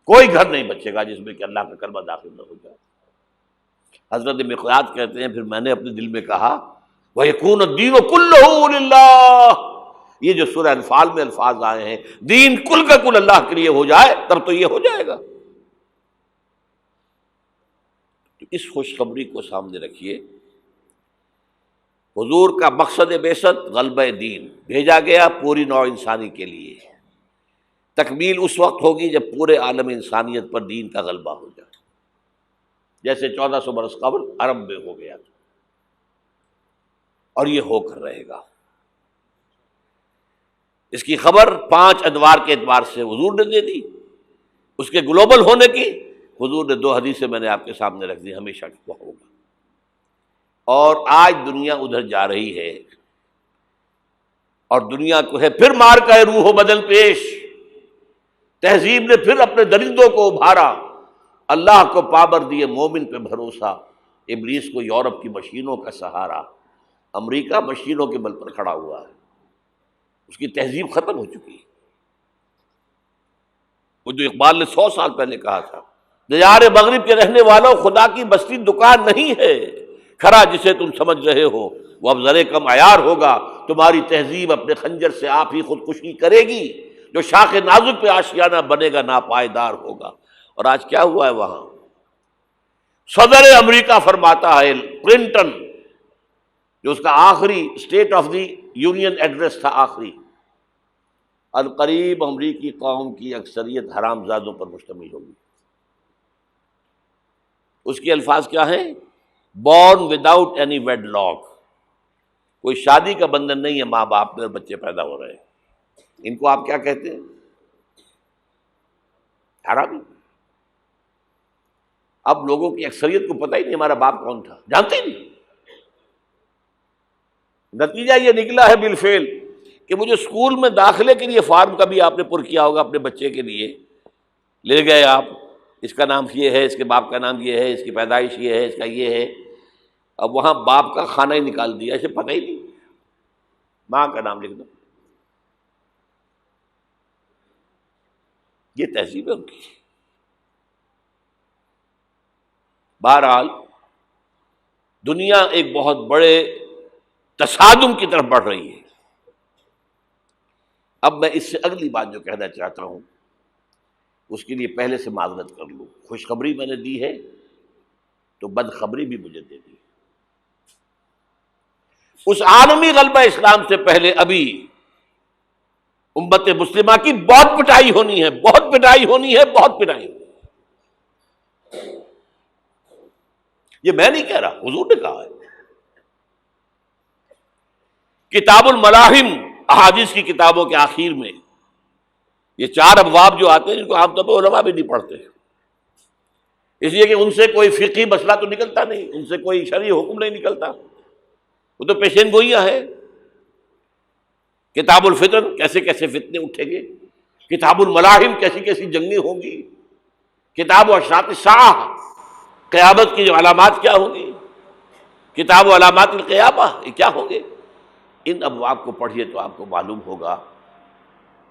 کوئی گھر نہیں بچے گا جس میں کہ اللہ کا کلمہ داخل نہ ہو جائے۔ حضرت مقداد کہتے ہیں پھر میں نے اپنے دل میں کہا وَيَكُونَ الدِّينُ كُلُّهُ لِلَّهِ، یہ جو سورہ انفال میں الفاظ آئے ہیں دین کل کا کل اللہ کے لیے ہو جائے تب تو یہ ہو جائے گا۔ تو اس خوشخبری کو سامنے رکھیے، حضور کا مقصد بعثت غلبہ دین، بھیجا گیا پوری نوع انسانی کے لیے، تکمیل اس وقت ہوگی جب پورے عالم انسانیت پر دین کا غلبہ ہو جائے، جیسے 1400 برس قبل عرب میں ہو گیا تھا، اور یہ ہو کر رہے گا۔ اس کی خبر 5 ادوار کے اعتبار سے حضور نے دے دی، اس کے گلوبل ہونے کی حضور نے 2 حدیثیں میں نے آپ کے سامنے رکھ دی، ہمیشہ وہ ہوگا۔ اور آج دنیا ادھر جا رہی ہے، اور دنیا کو ہے پھر مار کا روح و بدن پیش، تہذیب نے پھر اپنے درندوں کو ابھارا، اللہ کو پابر دیے مومن پہ بھروسہ، ابلیس کو یورپ کی مشینوں کا سہارا۔ امریکہ مشینوں کے بل پر کھڑا ہوا ہے، اس کی تہذیب ختم ہو چکی ہے۔ وہ جو اقبال نے 100 سال پہلے کہا تھا، دیار مغرب کے رہنے والوں خدا کی بستی دکان نہیں ہے، کھرا جسے تم سمجھ رہے ہو وہ اب ذرے کم عیار ہوگا، تمہاری تہذیب اپنے خنجر سے آپ ہی خودکشی کرے گی، جو شاخ نازک پہ آشیانہ بنے گا ناپائیدار ہوگا۔ اور آج کیا ہوا ہے وہاں؟ صدر امریکہ فرماتا ہے، کلنٹن، جو اس کا آخری state of the union address تھا آخری، القریب امریکی قوم کی اکثریت حرام زادوں پر مشتمل ہوگی۔ اس کے الفاظ کیا ہیں؟ Born without any wedlock, کوئی شادی کا بندھن نہیں ہے ماں باپ میں اور بچے پیدا ہو رہے ہیں۔ ان کو آپ کیا کہتے ہیں؟ حرامی۔ اب لوگوں کی اکثریت کو پتہ ہی نہیں ہمارا باپ کون تھا، جانتے ہی نہیں۔ نتیجہ یہ نکلا ہے بالفعل کہ مجھے اسکول میں داخلے کے لیے فارم کبھی آپ نے پر کیا ہوگا اپنے بچے کے لیے، لے گئے آپ، اس کا نام یہ ہے، اس کے باپ کا نام یہ ہے، اس کی پیدائش یہ ہے، اس کا یہ ہے، اب وہاں باپ کا کھانا ہی نکال دیا، اسے پتہ ہی نہیں، ماں کا نام لکھ دو۔ یہ تہذیب ہے ان کی۔ بہرحال دنیا ایک بہت بڑے تصادم کی طرف بڑھ رہی ہے۔ اب میں اس سے اگلی بات جو کہنا چاہتا ہوں اس کے لیے پہلے سے معذرت کر لوں، خوشخبری میں نے دی ہے تو بدخبری بھی مجھے دے دی۔ اس عالمی غلبہ اسلام سے پہلے ابھی امت مسلمہ کی بہت پٹائی ہونی ہے، بہت پٹائی ہونی ہے، بہت پٹائی ہونی ہے۔ یہ میں نہیں کہہ رہا، حضور نے کہا ہے۔ کتاب الملاحم احادیث کی کتابوں کے آخر میں یہ 4 ابواب جو آتے ہیں جن کو عام طور پہ علماء بھی نہیں پڑھتے، اس لیے کہ ان سے کوئی فقہی مسئلہ تو نکلتا نہیں، ان سے کوئی شرعی حکم نہیں نکلتا، وہ تو پیشین گوئیاں ہیں۔ کتاب الفتن، کیسے کیسے فتنے اٹھیں گے، کتاب الملاحم، کیسی کیسی جنگیں ہوں گی، کتاب اشراط الساعہ، قیامت کی جو علامات کیا ہوں گی، کتاب علامات القیامہ، یہ کیا ہوں گے، ان ابواب کو پڑھیے تو آپ کو معلوم ہوگا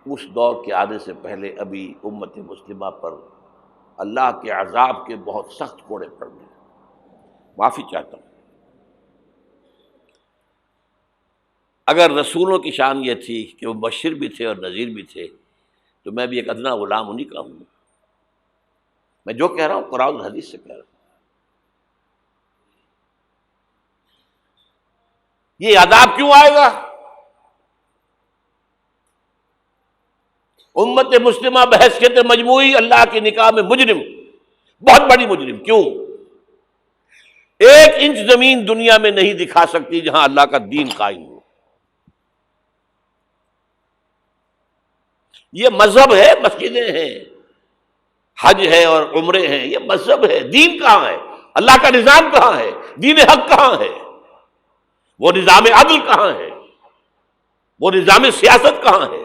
اس دور کے آنے سے پہلے ابھی امت مسلمہ پر اللہ کے عذاب کے بہت سخت کوڑے پڑ گئے۔ معافی چاہتا ہوں، اگر رسولوں کی شان یہ تھی کہ وہ مبشر بھی تھے اور نذیر بھی تھے، تو میں بھی ایک ادنا غلام انہیں کا ہوں۔ میں جو کہہ رہا ہوں قرآن اور حدیث سے کہہ رہا ہوں۔ یہ عذاب کیوں آئے گا؟ امت مسلمہ بحیثیت مجموعی اللہ کی نگاہ میں مجرم، بہت بڑی مجرم۔ کیوں؟ 1 انچ زمین دنیا میں نہیں دکھا سکتی جہاں اللہ کا دین قائم ہو۔ یہ مذہب ہے، مسجدیں ہیں، حج ہے اور عمرے ہیں، یہ مذہب ہے۔ دین کہاں ہے؟ اللہ کا نظام کہاں ہے؟ دین حق کہاں ہے؟ وہ نظام عدل کہاں ہے؟ وہ نظام سیاست کہاں ہے؟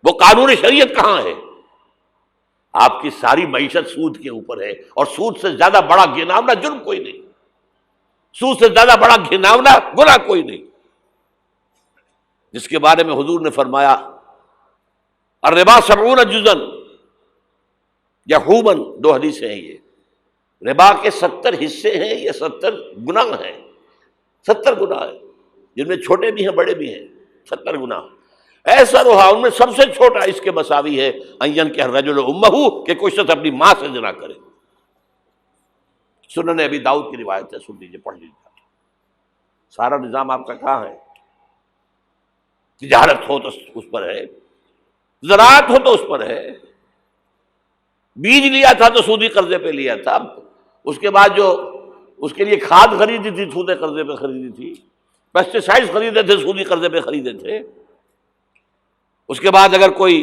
وہ قانون شریعت کہاں ہے؟ آپ کی ساری معیشت سود کے اوپر ہے، اور سود سے زیادہ بڑا گھناؤنا جرم کوئی نہیں، سود سے زیادہ بڑا گھناؤنا گناہ کوئی نہیں، جس کے بارے میں حضور نے فرمایا الربا 70 جزءا یحوما، 2 حدیثیں ہیں یہ، ربا کے 70 حصے ہیں، یہ 70 گناہ ہیں، 70 گناہ ہیں، جن میں چھوٹے بھی ہیں بڑے بھی ہیں، 70 گناہ۔ ایسا رہا ان میں سب سے چھوٹا اس کے مساوی ہے ان ينكح الرجل امه، کہ کوئی شخص اپنی ماں سے زنا کرے۔ سنن ابی داؤد کی روایت ہے، سن لیجیے، پڑھ لیجیے۔ سارا نظام آپ کا کہاں ہے؟ تجارت ہو تو اس پر ہے، زراعت ہو تو اس پر ہے، بیج لیا تھا تو سودی قرضے پہ لیا تھا، اس کے بعد جو اس کے لیے کھاد خریدی تھی سودی قرضے پہ خریدی تھی، پیسٹیسائڈز خریدے تھے سودی قرضے پہ خریدے تھے، اس کے بعد اگر کوئی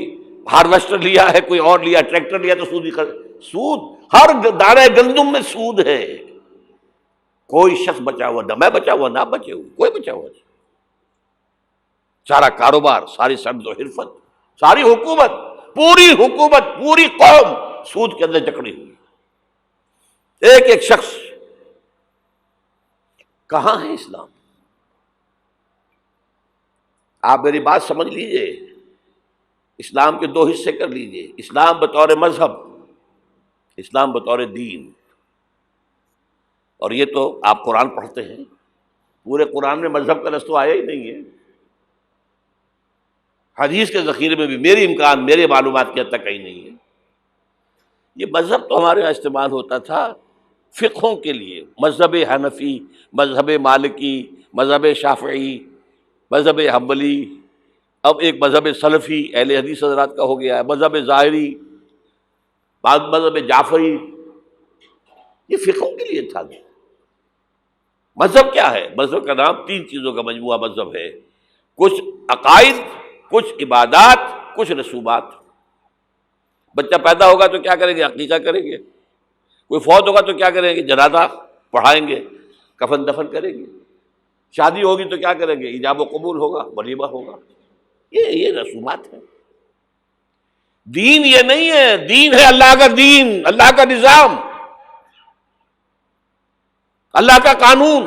ہارویسٹر لیا ہے، کوئی اور لیا، ٹریکٹر لیا تو سودی سود، ہر دانے گندم میں سود ہے۔ کوئی شخص بچا ہوا نہ، میں بچا ہوا نہ بچے ہوئے، کوئی بچا ہوا نہیں۔ سارا کاروبار، ساری صنعت و حرفت، ساری حکومت، پوری حکومت، پوری قوم سود کے اندر جکڑی ہوئی۔ ایک ایک شخص، کہاں ہے اسلام؟ آپ میری بات سمجھ لیجئے، اسلام کے 2 حصے کر لیجئے، اسلام بطور مذہب، اسلام بطور دین۔ اور یہ تو آپ قرآن پڑھتے ہیں، پورے قرآن میں مذہب کا لفظ تو آیا ہی نہیں ہے۔ حدیث کے ذخیرے میں بھی میری امکان، میرے معلومات کی حد تک کہیں نہیں ہے۔ یہ مذہب تو ہمارے یہاں استعمال ہوتا تھا فقہوں کے لیے، مذہب حنفی، مذہب مالکی، مذہب شافعی، مذہب حنبلی، اب ایک مذہب سلفی اہل حدیث حضرات کا ہو گیا ہے، مذہب ظاہری، بعض مذہب جعفری، یہ فقہوں کے لیے تھا۔ مذہب کیا ہے؟ مذہب کا نام 3 چیزوں کا مجموعہ مذہب ہے، کچھ عقائد، کچھ عبادات، کچھ رسومات۔ بچہ پیدا ہوگا تو کیا کریں گے؟ عقیقہ کریں گے۔ کوئی فوت ہوگا تو کیا کریں گے؟ جنازہ پڑھائیں گے، کفن دفن کریں گے۔ شادی ہوگی تو کیا کریں گے؟ ایجاب و قبول ہوگا، ولیمہ ہوگا۔ یہ رسومات ہیں۔ دین یہ نہیں ہے، دین ہے اللہ کا دین، اللہ کا نظام، اللہ کا قانون۔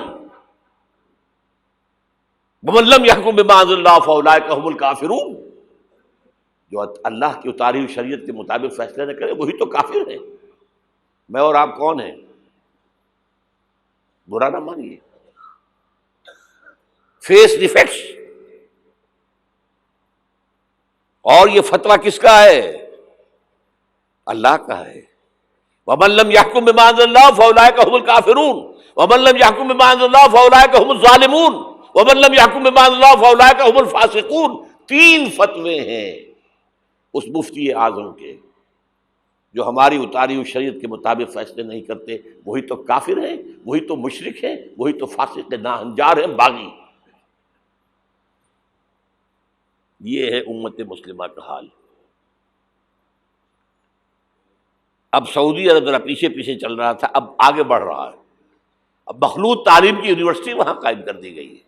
وَمَن لَّمْ يَحْكُم بِمَا أَنزَلَ اللَّهُ فَأُولَٰئِكَ هُمُ الْكَافِرُونَ، جو اللہ کی اتاری ہوئی شریعت کے مطابق فیصلے نہ کرے وہی تو کافر ہے۔ میں اور آپ کون ہیں؟ برا نہ مانیے، فیس دی فیکٹس۔ اور یہ فتویٰ کس کا ہے؟ اللہ کا ہے۔ وَمَن لَّمْ يَحْكُم بِمَا أَنزَلَ اللَّهُ فَأُولَٰئِكَ هُمُ الْكَافِرُونَ وَمَن لَّمْ يَحْكُم بِمَا أَنزَلَ اللَّهُ فَأُولَٰئِكَ هُمُ الظَّالِمُونَ وَمَن لَّمْ يَحْكُم بِمَا أَنزَلَ اللَّهُ فَأُولَٰئِكَ هُمُ الْفَاسِقُونَ۔ 3 فتوے ہیں اس مفتی اعظم کے، جو ہماری اتاری ہوئی شریعت کے مطابق فیصلے نہیں کرتے وہی تو کافر ہیں، وہی تو مشرک ہیں، وہی تو فاسق ناہنجار ہیں، باغی۔ یہ ہے امت مسلمہ کا حال۔ اب سعودی عرب ذرا پیچھے پیچھے چل رہا تھا، اب آگے بڑھ رہا ہے۔ اب مخلوط تعلیم کی یونیورسٹی وہاں قائم کر دی گئی ہے۔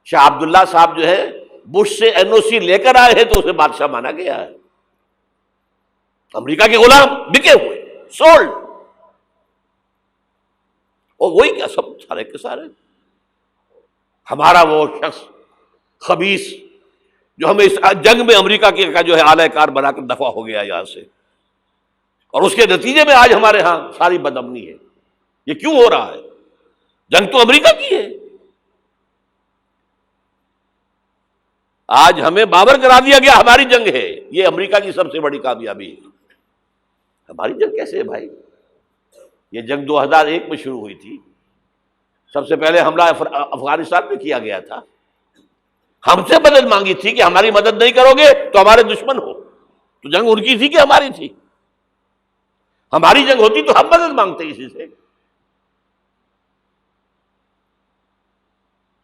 شاہ عبداللہ صاحب جو ہے بش سے NOC لے کر آئے ہیں تو اسے بادشاہ مانا گیا ہے۔ امریکہ کے غلام بکے ہوئے، سولڈ، اور وہی کیا سب سارے کے سارے ہمارا وہ شخص خبیث جو ہمیں اس جنگ میں امریکہ کا جو ہے اعلی کار بنا کر دفع ہو گیا یہاں سے، اور اس کے نتیجے میں آج ہمارے ہاں ساری بدامنی ہے۔ یہ کیوں ہو رہا ہے؟ جنگ تو امریکہ کی ہے۔ آج ہمیں باور کرا دیا گیا ہماری جنگ ہے، یہ امریکہ کی سب سے بڑی کامیابی ہے۔ ہماری جنگ کیسے ہے بھائی؟ یہ جنگ 2001 میں شروع ہوئی تھی، سب سے پہلے حملہ افغانستان میں کیا گیا تھا، ہم سے مدد مانگی تھی کہ ہماری مدد نہیں کرو گے تو ہمارے دشمن ہو۔ تو جنگ ان کی تھی کہ ہماری تھی؟ ہماری جنگ ہوتی تو ہم مدد مانگتے کسی سے۔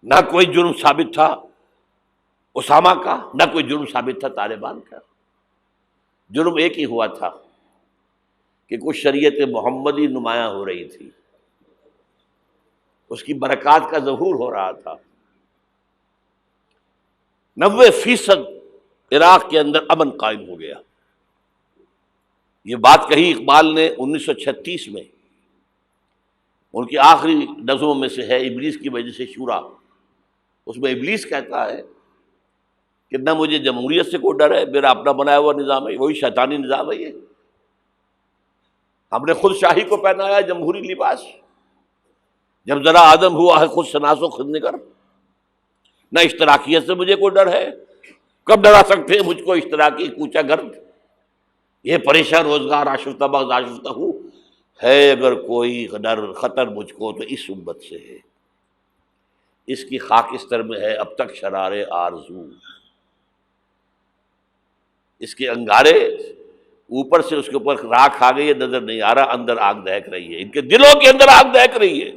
نہ کوئی جرم ثابت تھا اسامہ کا، نہ کوئی جرم ثابت تھا طالبان کا۔ جرم ایک ہی ہوا تھا کہ کچھ شریعت محمدی نمایاں ہو رہی تھی، اس کی برکات کا ظہور ہو رہا تھا۔ 90% عراق کے اندر امن قائم ہو گیا۔ یہ بات کہی اقبال نے 1936 میں، ان کی آخری نظموں میں سے ہے ابلیس کی وجہ سے شورا۔ اس میں ابلیس کہتا ہے کہ نہ مجھے جمہوریت سے کوئی ڈر ہے، میرا اپنا بنایا ہوا نظام ہے، وہی شیطانی نظام ہے۔ یہ ہم نے خود شاہی کو پہنایا جمہوری لباس، جب ذرا آدم ہوا ہے خود شناس و خود نگر۔ نہ اشتراکیت سے مجھے کوئی ڈر ہے، کب ڈرا سکتے ہیں مجھ کو اشتراکی کوچہ گرد؟ یہ پریشان روزگار آشفتہ بغض آشفتہ ہوں ہے، اگر کوئی ڈر خطر مجھ کو تو اس امت سے ہے، اس کی خاکستر میں ہے اب تک شرار آرزو۔ اس کے انگارے اوپر سے اس کے اوپر راکھ آ گئی ہے، نظر نہیں آ رہا، اندر آگ دہک رہی ہے، ان کے دلوں کے اندر آگ دہک رہی ہے۔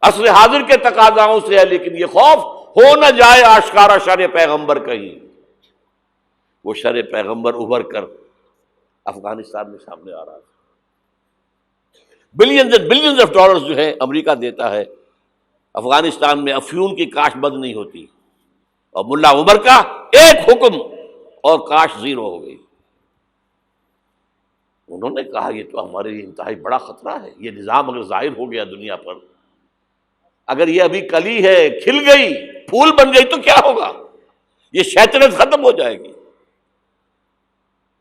عصر حاضر کے تقاضاؤں سے ہے، لیکن یہ خوف ہو نہ جائے آشکارا شر پیغمبر کہیں، وہ شر پیغمبر ابھر کر افغانستان میں سامنے آ رہا ہے۔ Billions and billions of dollars جو ہے امریکہ دیتا ہے، افغانستان میں افیون کی کاشت بند نہیں ہوتی، اور ملا عمر کا ایک حکم اور کاشت زیرو ہو گئی۔ انہوں نے کہا یہ تو ہمارے لیے انتہائی بڑا خطرہ ہے، یہ نظام اگر ظاہر ہو گیا دنیا پر، اگر یہ ابھی کلی ہے کھل گئی پھول بن گئی تو کیا ہوگا؟ یہ شیطنت ختم ہو جائے گی۔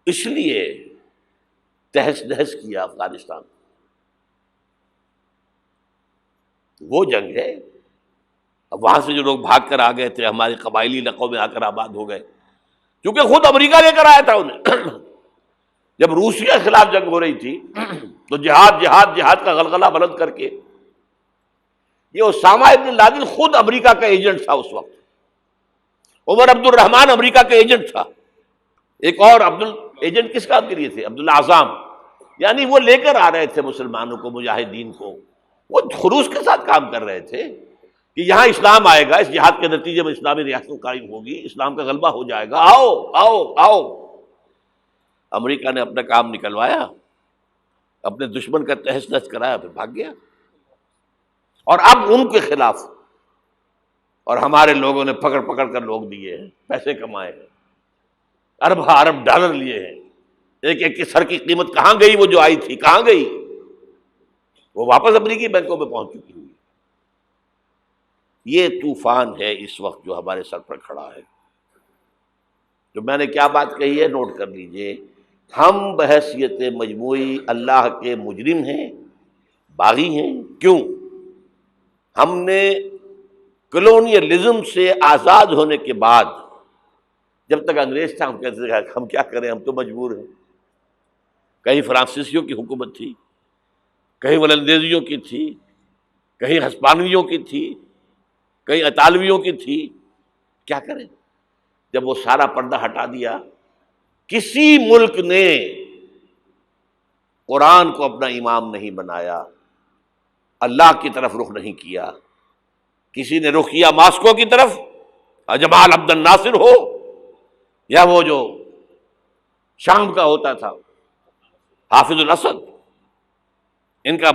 اس لیے تہس نہس کیا افغانستان۔ وہ جنگ ہے۔ اب وہاں سے جو لوگ بھاگ کر آ گئے تھے ہمارے قبائلی علاقوں میں آ کر آباد ہو گئے، کیونکہ خود امریکہ لے کر آیا تھا انہیں۔ جب روسیہ کے خلاف جنگ ہو رہی تھی تو جہاد جہاد جہاد کا غلغلہ بلند کر کے، یہ اسامہ ابن لادن خود امریکہ کا ایجنٹ تھا اس وقت، عمر عبد الرحمان امریکہ کا ایجنٹ تھا، ایک اور ایجنٹ کس کام کے لیے تھے؟ عبداللہ اعظم، یعنی وہ لے کر آ رہے تھے مسلمانوں کو، مجاہدین کو، وہ خلوص کے ساتھ کام کر رہے تھے کہ یہاں اسلام آئے گا، اس جہاد کے نتیجے میں اسلامی ریاست قائم ہوگی، اسلام کا غلبہ ہو جائے گا، آؤ آؤ آؤ۔ امریکہ نے اپنا کام نکلوایا، اپنے دشمن کا تہس نہس کرایا، پھر بھاگ گیا۔ اور اب ان کے خلاف، اور ہمارے لوگوں نے پکڑ پکڑ کر لوگ دیے ہیں، پیسے کمائے ہیں، ارب ارب ڈالر لیے ہیں، ایک ایک کے سر کی قیمت کہاں گئی؟ وہ جو آئی تھی کہاں گئی؟ وہ واپس امریکی بینکوں میں پہنچ چکی ہوئی۔ یہ طوفان ہے اس وقت جو ہمارے سر پر کھڑا ہے۔ جو میں نے کیا بات کہی ہے نوٹ کر لیجئے، ہم بحیثیت مجموعی اللہ کے مجرم ہیں، باغی ہیں۔ کیوں؟ ہم نے کلونیلزم سے آزاد ہونے کے بعد، جب تک انگریز تھا ہم کہتے تھے ہم کیا کریں، ہم تو مجبور ہیں۔ کہیں فرانسیسیوں کی حکومت تھی، کہیں ولندیزیوں کی تھی، کہیں ہسپانویوں کی تھی، کہیں اطالویوں کی تھی، کیا کریں؟ جب وہ سارا پردہ ہٹا دیا، کسی ملک نے قرآن کو اپنا امام نہیں بنایا، اللہ کی طرف رخ نہیں کیا، کسی نے رخ کیا ماسکو کی طرف، جمال عبد الناصر ہو یا وہ جو شام کا ہوتا تھا حافظ الاسد، ان کا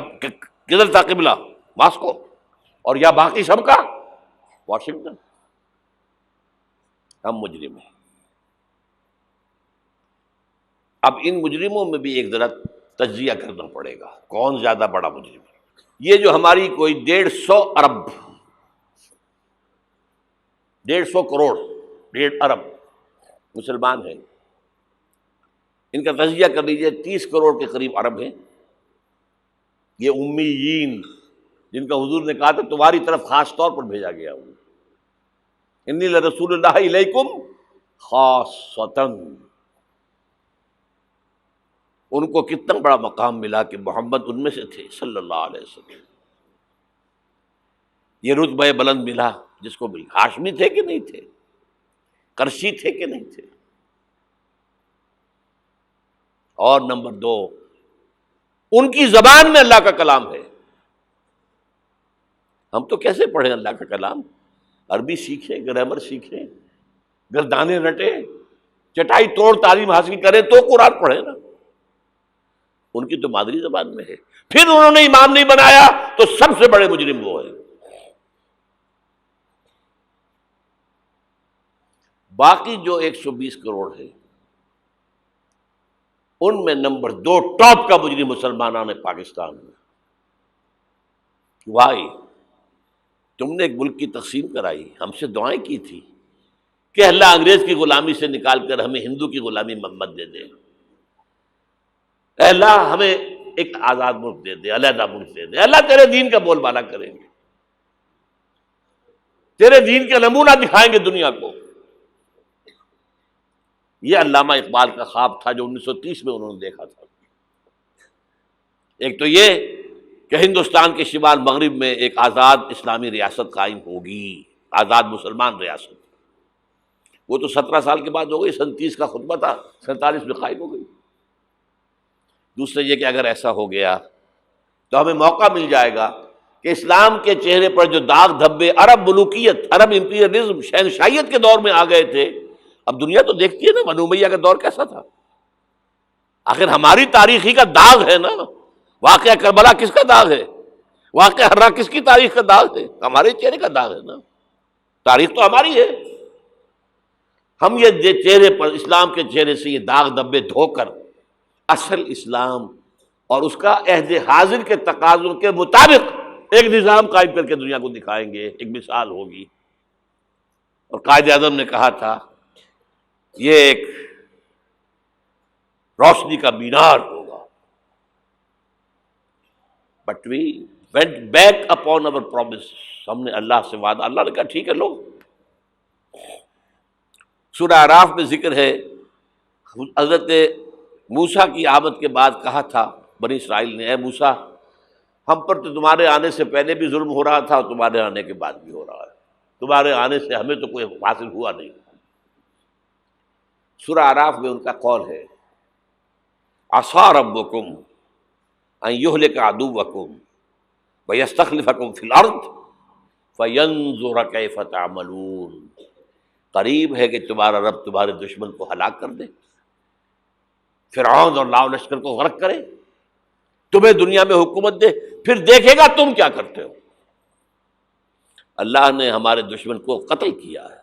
کدھر تھا قبلہ؟ ماسکو، اور یا باقی سب کا واشنگٹن۔ ہم مجرم ہیں۔ اب ان مجرموں میں بھی ایک ذرا تجزیہ کرنا پڑے گا، کون زیادہ بڑا مجرم ہے۔ یہ جو ہماری کوئی 150 ارب 150 کروڑ 1.5 ارب مسلمان ہیں، ان کا تجزیہ کر لیجئے، 30 کروڑ کے قریب عرب ہیں، یہ امیین جن کا حضور نے کہا تھا تمہاری طرف خاص طور پر بھیجا گیا ہوں، انی لرسول اللہ الیکم خاصۃً۔ ان کو کتنا بڑا مقام ملا کہ محمد ان میں سے تھے صلی اللہ علیہ وسلم۔ یہ رتبہ بلند ملا جس کو بھی، ہاشمی تھے کہ نہیں تھے، قرشی تھے کہ نہیں تھے۔ اور نمبر 2، ان کی زبان میں اللہ کا کلام ہے۔ ہم تو کیسے پڑھیں اللہ کا کلام؟ عربی سیکھیں، گرامر سیکھیں، گردانے رٹیں، چٹائی توڑ تعلیم حاصل کریں تو قرآن پڑھیں نا۔ ان کی تو مادری زبان میں ہے، پھر انہوں نے امام نہیں بنایا تو سب سے بڑے مجرم وہ ہیں۔ باقی جو 120 کروڑ ہے ان میں نمبر 2 ٹاپ کا مجرم مسلمانان پاکستان میں۔ وائی تم نے ایک ملک کی تقسیم کرائی، ہم سے دعائیں کی تھی کہ اللہ انگریز کی غلامی سے نکال کر ہمیں ہندو کی غلامی محمد دے دے، اے اللہ ہمیں ایک آزاد ملک دے دے، علیحدہ ملک دے دے، اللہ تیرے دین کا بول بالا کریں گے، تیرے دین کا نمونہ دکھائیں گے دنیا کو۔ یہ علامہ اقبال کا خواب تھا جو 1930 میں انہوں نے دیکھا تھا۔ ایک تو یہ کہ ہندوستان کے شمال مغرب میں ایک آزاد اسلامی ریاست قائم ہوگی، آزاد مسلمان ریاست۔ وہ تو 17 سال کے بعد ہو گئی، 37 کا خطبہ تھا، 47 میں قائم ہو گئی۔ دوسرے یہ کہ اگر ایسا ہو گیا تو ہمیں موقع مل جائے گا کہ اسلام کے چہرے پر جو داغ دھبے عرب ملوکیت، عرب امپیریلزم، شہنشاہیت کے دور میں آ گئے تھے، اب دنیا تو دیکھتی ہے نا بنو امیہ کا دور کیسا تھا۔ آخر ہماری تاریخ ہی کا داغ ہے نا، واقعہ کربلا کس کا داغ ہے، واقعہ ہررا کس کی تاریخ کا داغ ہے؟ ہمارے چہرے کا داغ ہے نا، تاریخ تو ہماری ہے۔ ہم یہ چہرے پر، اسلام کے چہرے سے یہ داغ دھبے دھو کر اصل اسلام اور اس کا عہد حاضر کے تقاضوں کے مطابق ایک نظام قائم کر کے دنیا کو دکھائیں گے، ایک مثال ہوگی۔ اور قائد اعظم نے کہا تھا یہ ایک روشنی کا مینار ہوگا۔ But we went back upon our promise، ہم نے اللہ سے وعدہ، اللہ نے کہا ٹھیک ہے لو۔ سورہ اعراف میں ذکر ہے حضرت موسیٰ کی آمد کے بعد کہا تھا بنی اسرائیل نے، اے موسیٰ ہم پر تو تمہارے آنے سے پہلے بھی ظلم ہو رہا تھا اور تمہارے آنے کے بعد بھی ہو رہا ہے، تمہارے آنے سے ہمیں تو کوئی حاصل ہوا نہیں۔ سورہ اعراف میں ان کا قول ہے عصا ربکم ان یہلک عدوکم ویستخلفکم فی الارض فینظر کیف تعملون۔ قریب ہے کہ تمہارا رب تمہارے دشمن کو ہلاک کر دے، فرعون اور لاؤ لشکر کو غرق کرے، تمہیں دنیا میں حکومت دے، پھر دیکھے گا تم کیا کرتے ہو۔ اللہ نے ہمارے دشمن کو قتل کیا ہے۔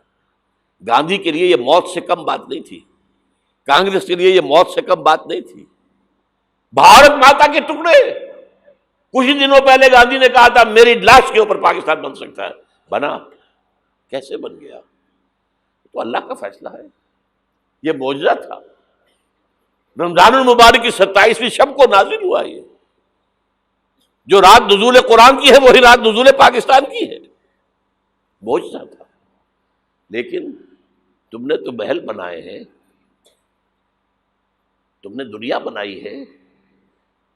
گاندھی کے لیے یہ موت سے کم بات نہیں تھی، کانگریس کے لیے یہ موت سے کم بات نہیں تھی۔ بھارت ماتا کے ٹکڑے، کچھ ہی دنوں پہلے گاندھی نے کہا تھا میری لاش کے اوپر پاکستان بن سکتا ہے، بنا؟ کیسے بن گیا؟ تو اللہ کا فیصلہ ہے، یہ معجزہ تھا۔ رمضان المبارک کی 27ویں شب کو نازل ہوا یہ، جو رات نزول قرآن کی ہے وہی رات نزول پاکستان کی ہے، معجزہ تھا۔ لیکن تم نے تو محل بنائے ہیں، تم نے دنیا بنائی ہے،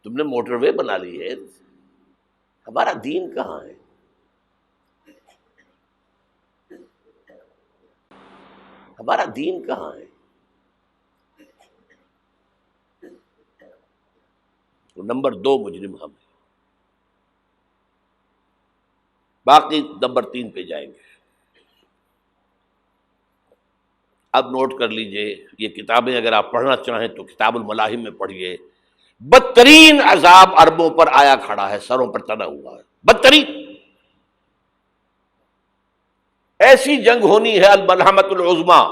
تم نے موٹر وے بنا لی ہے، ہمارا دین کہاں ہے؟ ہمارا دین کہاں ہے؟ نمبر 2 مجرم ہم ہیں، باقی نمبر 3 پہ جائیں گے۔ اب نوٹ کر لیجئے، یہ کتابیں اگر آپ پڑھنا چاہیں تو کتاب الملاحم میں پڑھیے، بدترین عذاب عربوں پر آیا کھڑا ہے، سروں پر تنا ہوا ہے، بدترین ایسی جنگ ہونی ہے الملحمۃ العظمیٰ،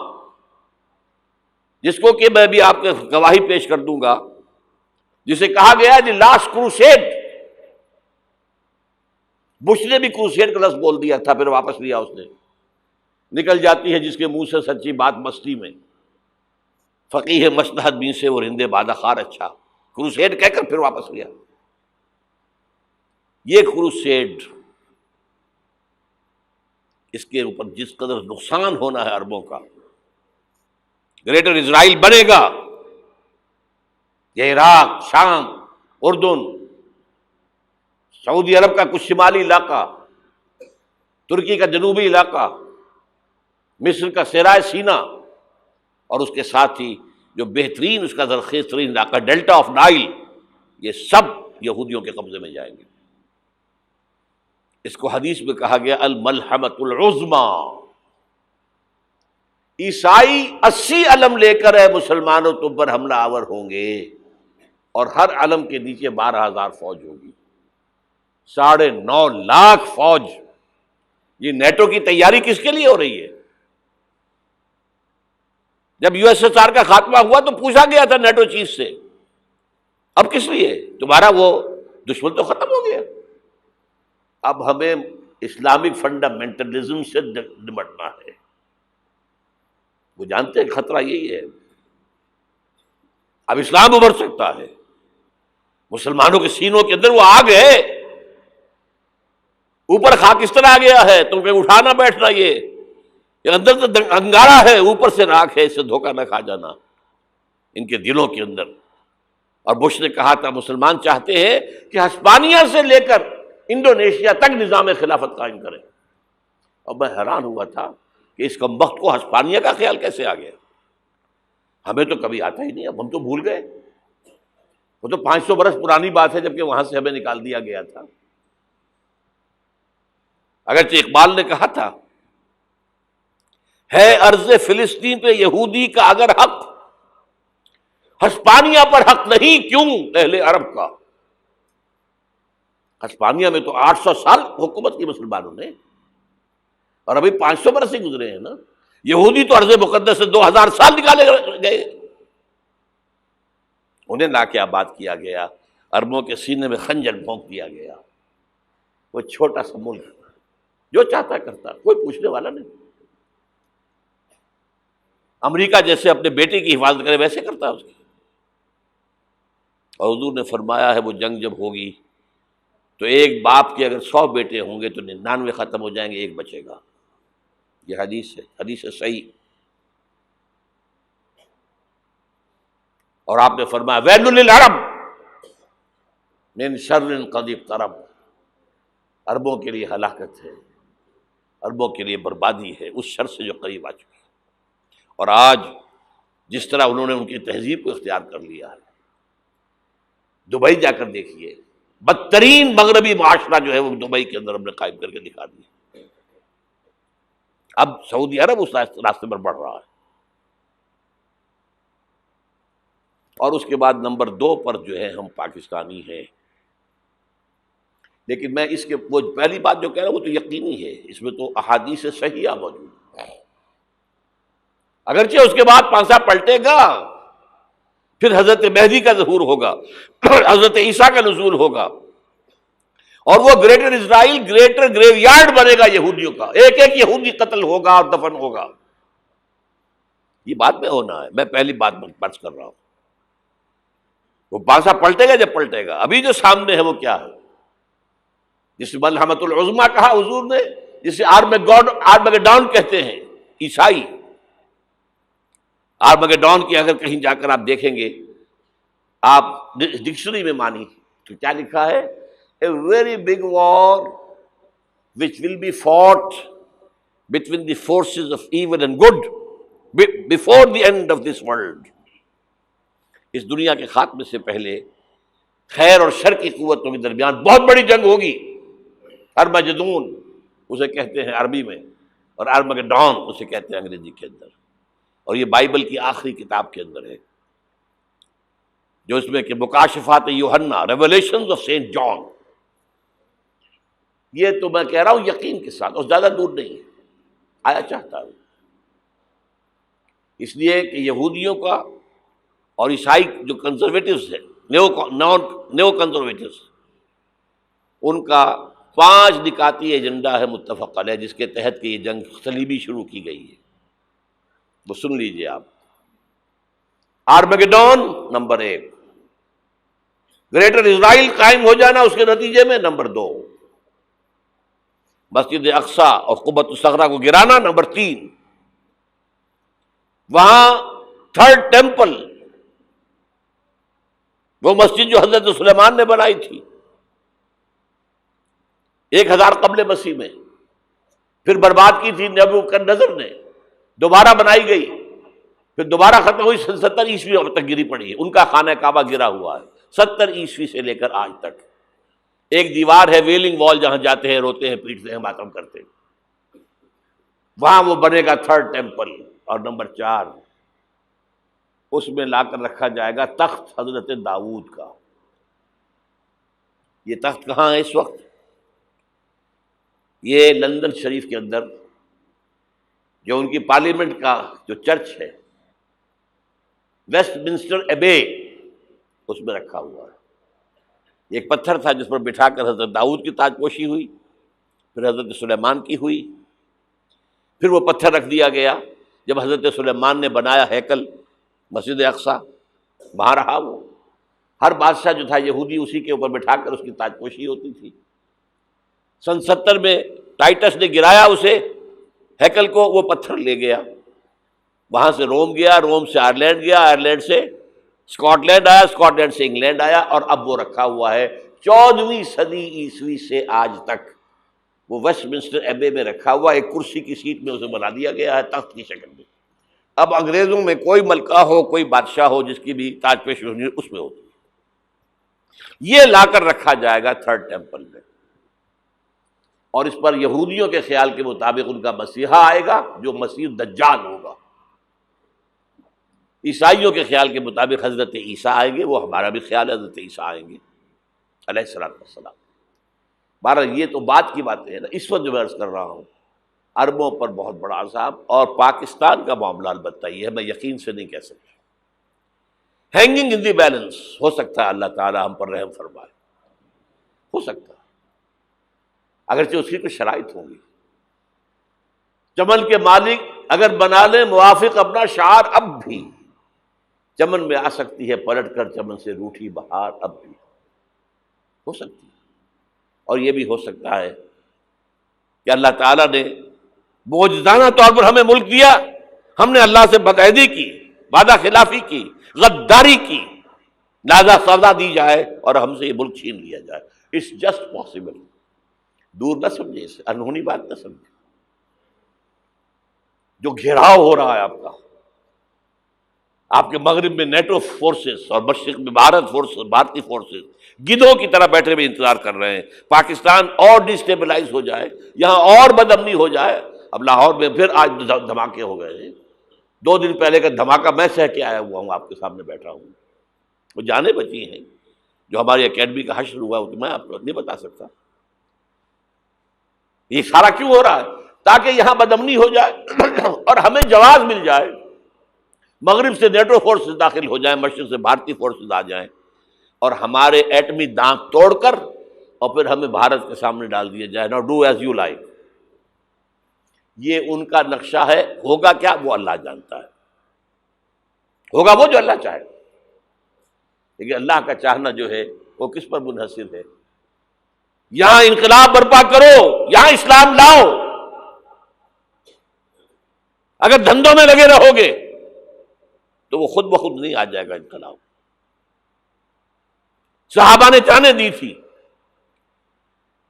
جس کو کہ میں بھی آپ کے گواہی پیش کر دوں گا، جسے کہا گیا دی لاسٹ کروسیڈ۔ بش نے بھی کروسیڈ کا لفظ بول دیا تھا، پھر واپس لیا اس نے۔ نکل جاتی ہے جس کے منہ سے سچی بات مستی میں، فقیہ مصلحت بین سے وہ رندے بادہ خار اچھا، کروسیڈ کہہ کر پھر واپس لیا۔ یہ کروسیڈ، اس کے اوپر جس قدر نقصان ہونا ہے عربوں کا، گریٹر اسرائیل بنے گا، یہ عراق، شام، اردن، سعودی عرب کا کچھ شمالی علاقہ، ترکی کا جنوبی علاقہ، مصر کا صحرائے سینا، اور اس کے ساتھ ہی جو بہترین اس کا زرخیز ترین علاقہ ڈیلٹا آف نائل، یہ سب یہودیوں کے قبضے میں جائیں گے۔ اس کو حدیث میں کہا گیا الملحمۃ العظمیٰ۔ عیسائی 80 علم لے کر اے مسلمانوں تم پر حملہ آور ہوں گے، اور ہر علم کے نیچے 12,000 فوج ہوگی، 9.5 لاکھ فوج۔ یہ نیٹو کی تیاری کس کے لیے ہو رہی ہے؟ جب یو ایس ایس آر کا خاتمہ ہوا تو پوچھا گیا تھا نیٹو چیف سے، اب کس لیے؟ تمہارا وہ دشمن تو ختم ہو گیا، اب ہمیں اسلامک فنڈامنٹلزم سے نمٹنا ہے۔ وہ جانتے ہیں خطرہ یہی ہے، اب اسلام ابھر سکتا ہے، مسلمانوں کے سینوں کے اندر وہ آگ ہے، اوپر خاکستر آ گیا ہے، تم کو اٹھانا بیٹھنا، یہ اندر تو انگارہ ہے، اوپر سے راکھ ہے، اس سے دھوکہ نہ کھا جانا ان کے دلوں کے اندر۔ اور بش نے کہا تھا مسلمان چاہتے ہیں کہ ہسپانیہ سے لے کر انڈونیشیا تک نظام خلافت قائم کریں، اور میں حیران ہوا تھا کہ اس کمبخت کو ہسپانیہ کا خیال کیسے آ گیا؟ ہمیں تو کبھی آتا ہی نہیں، اب ہم تو بھول گئے، وہ تو 500 برس پرانی بات ہے، جبکہ وہاں سے ہمیں نکال دیا گیا تھا۔ اگرچہ اقبال نے کہا تھا ہے ارض فلسطین پہ یہودی کا اگر حق، ہسپانیہ پر حق نہیں کیوں اہل عرب کا؟ ہسپانیہ میں تو 800 سال حکومت کی مسلمانوں نے، اور ابھی 500 برس سے گزرے ہیں نا۔ یہودی تو ارض مقدس سے 2000 سال نکالے گئے، انہیں لا کے آباد کیا گیا، عربوں کے سینے میں خنجر بھونک دیا گیا۔ وہ چھوٹا سا ملک جو چاہتا کرتا، کوئی پوچھنے والا نہیں۔ امریکہ جیسے اپنے بیٹے کی حفاظت کرے ویسے کرتا اس کی۔ اور حضور نے فرمایا ہے وہ جنگ جب ہوگی تو ایک باپ کے اگر 100 بیٹے ہوں گے تو 99 ختم ہو جائیں گے، ایک بچے گا۔ یہ حدیث ہے، حدیث ہے صحیح۔ اور آپ نے فرمایا ویل للعرب من شر قد اقترب، عربوں کے لیے ہلاکت ہے، عربوں کے لیے بربادی ہے اس شر سے جو قریب آ چکی ہے۔ اور آج جس طرح انہوں نے ان کی تہذیب کو اختیار کر لیا ہے، دبئی جا کر دیکھیے، بدترین مغربی معاشرہ جو ہے وہ دبئی کے اندر ہم نے قائم کر کے دکھا دیا۔ اب سعودی عرب اس راستے پر بڑھ رہا ہے۔ اور اس کے بعد نمبر 2 پر جو ہے ہم پاکستانی ہیں، لیکن میں اس کے وہ پہلی بات جو کہہ رہا ہوں وہ تو یقینی ہے، اس میں تو احادیث صحیحہ موجود ہے۔ اگرچہ اس کے بعد پانسا پلٹے گا، پھر حضرت مہدی کا ظہور ہوگا، حضرت عیسیٰ کا نزول ہوگا، اور وہ گریٹر اسرائیل گریٹر گریو یارڈ بنے گا یہودیوں کا، ایک ایک یہودی قتل ہوگا اور دفن ہوگا۔ یہ بات میں ہونا ہے، میں پہلی بات بات کر رہا ہوں۔ وہ پانسا پلٹے گا جب پلٹے گا، ابھی جو سامنے ہے وہ کیا ہے؟ جس ملحمۃ العظمیٰ کہا حضور نے، جسے آرمگیڈون کہتے ہیں عیسائی۔ آرمگیڈون کی اگر کہیں جا کر آپ دیکھیں گے، آپ ڈکشنری میں مانی تو کیا لکھا ہے؟ A very big war which will be fought between the forces of evil and good before the end of this world. اس دنیا کے خاتمے سے پہلے خیر اور شر کی قوتوں کے درمیان بہت بڑی جنگ ہوگی۔ ارمجدون اسے کہتے ہیں عربی میں، اور آرمگیڈون اسے کہتے ہیں انگریزی کے اندر۔ اور یہ بائبل کی آخری کتاب کے اندر ہے، جو اس میں کہ مکاشفات یوحنا، ریولیشنز آف سینٹ جان. یہ تو میں کہہ رہا ہوں یقین کے ساتھ، اور زیادہ دور نہیں ہے، آیا چاہتا ہوں. اس لیے کہ یہودیوں کا اور عیسائی جو کنزرویٹوز ہیں، نیو کنزرویٹوز، ان کا 5 نکاتی ایجنڈا ہے متفق علیہ، جس کے تحت کہ یہ جنگ صلیبی شروع کی گئی ہے. وہ سن لیجئے آپ. آرمیگیڈون نمبر 1، گریٹر اسرائیل قائم ہو جانا اس کے نتیجے میں نمبر 2، مسجد اقصی اور قبۃ الصخرہ کو گرانا نمبر 3، وہاں 3rd ٹیمپل، وہ مسجد جو حضرت سلیمان نے بنائی تھی 1000 قبل مسیح میں، پھر برباد کی تھی نبوکدنضر نے، دوبارہ بنائی گئی، پھر دوبارہ ختم ہوئی 70 عیسوی تک گری پڑی ہے. ان کا خانہ کعبہ گرا ہوا ہے 70 عیسوی سے لے کر آج تک. ایک دیوار ہے ویلنگ وال، جہاں جاتے ہیں، روتے ہیں، پیٹتے ہیں، ماتم کرتے ہیں، وہاں وہ بنے گا 3rd ٹیمپل. اور نمبر 4، اس میں لا کر رکھا جائے گا تخت حضرت داؤد کا. یہ تخت کہاں ہے اس وقت؟ یہ لندن شریف کے اندر، جو ان کی پارلیمنٹ کا جو چرچ ہے، ویسٹ منسٹر ایبے، اس میں رکھا ہوا ہے. ایک پتھر تھا جس پر بٹھا کر حضرت داؤد کی تاج پوشی ہوئی، پھر حضرت سلیمان کی ہوئی، پھر وہ پتھر رکھ دیا گیا جب حضرت سلیمان نے بنایا ہیکل مسجد اقصی، وہاں رہا وہ. ہر بادشاہ جو تھا یہودی اسی کے اوپر بٹھا کر اس کی تاج پوشی ہوتی تھی. سن 70 میں ٹائٹس نے گرایا اسے، ہیکل کو، وہ پتھر لے گیا، وہاں سے روم گیا، روم سے آئرلینڈ گیا، آئرلینڈ سے اسکاٹ لینڈ آیا، اسکاٹ لینڈ سے انگلینڈ آیا، اور اب وہ رکھا ہوا ہے 14ویں صدی عیسوی سے آج تک. وہ ویسٹ منسٹر ایبے میں رکھا ہوا، ایک کرسی کی سیٹ میں اسے بنا دیا گیا ہے تخت کی شکل میں. اب انگریزوں میں کوئی ملکہ ہو، کوئی بادشاہ ہو جس کی بھی تاج پوشی ہونی اس میں ہوتی. یہ لا کر رکھا جائے گا 3rd ٹیمپل میں، اور اس پر یہودیوں کے خیال کے مطابق ان کا مسیحا آئے گا جو مسیح دجال ہوگا. عیسائیوں کے خیال کے مطابق حضرت عیسیٰ آئیں گے، وہ ہمارا بھی خیال ہے حضرت عیسیٰ آئیں گے علیہ السلام. بہرحال یہ تو بات کی باتیں ہیں نا. اس وقت جو میں عرض کر رہا ہوں، عربوں پر بہت بڑا عذاب، اور پاکستان کا معاملہ البتہ یہ ہے، میں یقین سے نہیں کہہ سکتا. ہینگنگ ان دی بیلنس، ہو سکتا ہے اللہ تعالی ہم پر رحم فرمائے، ہو سکتا ہے، اگرچہ اس کی کچھ شرائط ہوں گی. چمن کے مالک اگر بنا لیں موافق اپنا شعار، اب بھی چمن میں آ سکتی ہے پلٹ کر چمن سے روٹھی بہار، اب بھی ہو سکتی ہے. اور یہ بھی ہو سکتا ہے کہ اللہ تعالیٰ نے معجزانہ طور پر ہمیں ملک دیا، ہم نے اللہ سے بدعہدی کی، وعدہ خلافی کی، غداری کی، لہذا سزا دی جائے اور ہم سے یہ ملک چھین لیا جائے. It's just possible. دور نہ سمجھے اسے، انہونی بات نہ سمجھے. جو گھیراؤ ہو رہا ہے آپ کا، آپ کے مغرب میں نیٹو فورسز اور مشرق میں بھارتی فورسز گدھوں کی طرح بیٹھے ہوئے انتظار کر رہے ہیں پاکستان اور ڈسٹیبلائز ہو جائے، یہاں اور بدامنی ہو جائے. اب لاہور میں پھر آج دھماکے ہو گئے ہیں. 2 دن پہلے کا دھماکہ میں سہ کے آیا ہوا ہوں، آپ کے سامنے بیٹھا ہوں. وہ جانیں بچی ہیں، جو ہماری اکیڈمی کا حشر ہوا وہ تو میں آپ کو نہیں بتا سکتا. یہ سارا کیوں ہو رہا ہے؟ تاکہ یہاں بدامنی ہو جائے اور ہمیں جواز مل جائے. مغرب سے نیٹو فورسز داخل ہو جائیں، مشرق سے بھارتی فورسز آ جائیں، اور ہمارے ایٹمی دانت توڑ کر اور پھر ہمیں بھارت کے سامنے ڈال دیا جائے. Now do as you like. یہ ان کا نقشہ ہے. ہوگا کیا وہ اللہ جانتا ہے، ہوگا وہ جو اللہ چاہے. لیکن اللہ کا چاہنا جو ہے وہ کس پر منحصر ہے؟ یہاں انقلاب برپا کرو، یہاں اسلام لاؤ. اگر دھندوں میں لگے رہو گے تو وہ خود بخود نہیں آ جائے گا انقلاب. صحابہ نے جانیں دی تھی،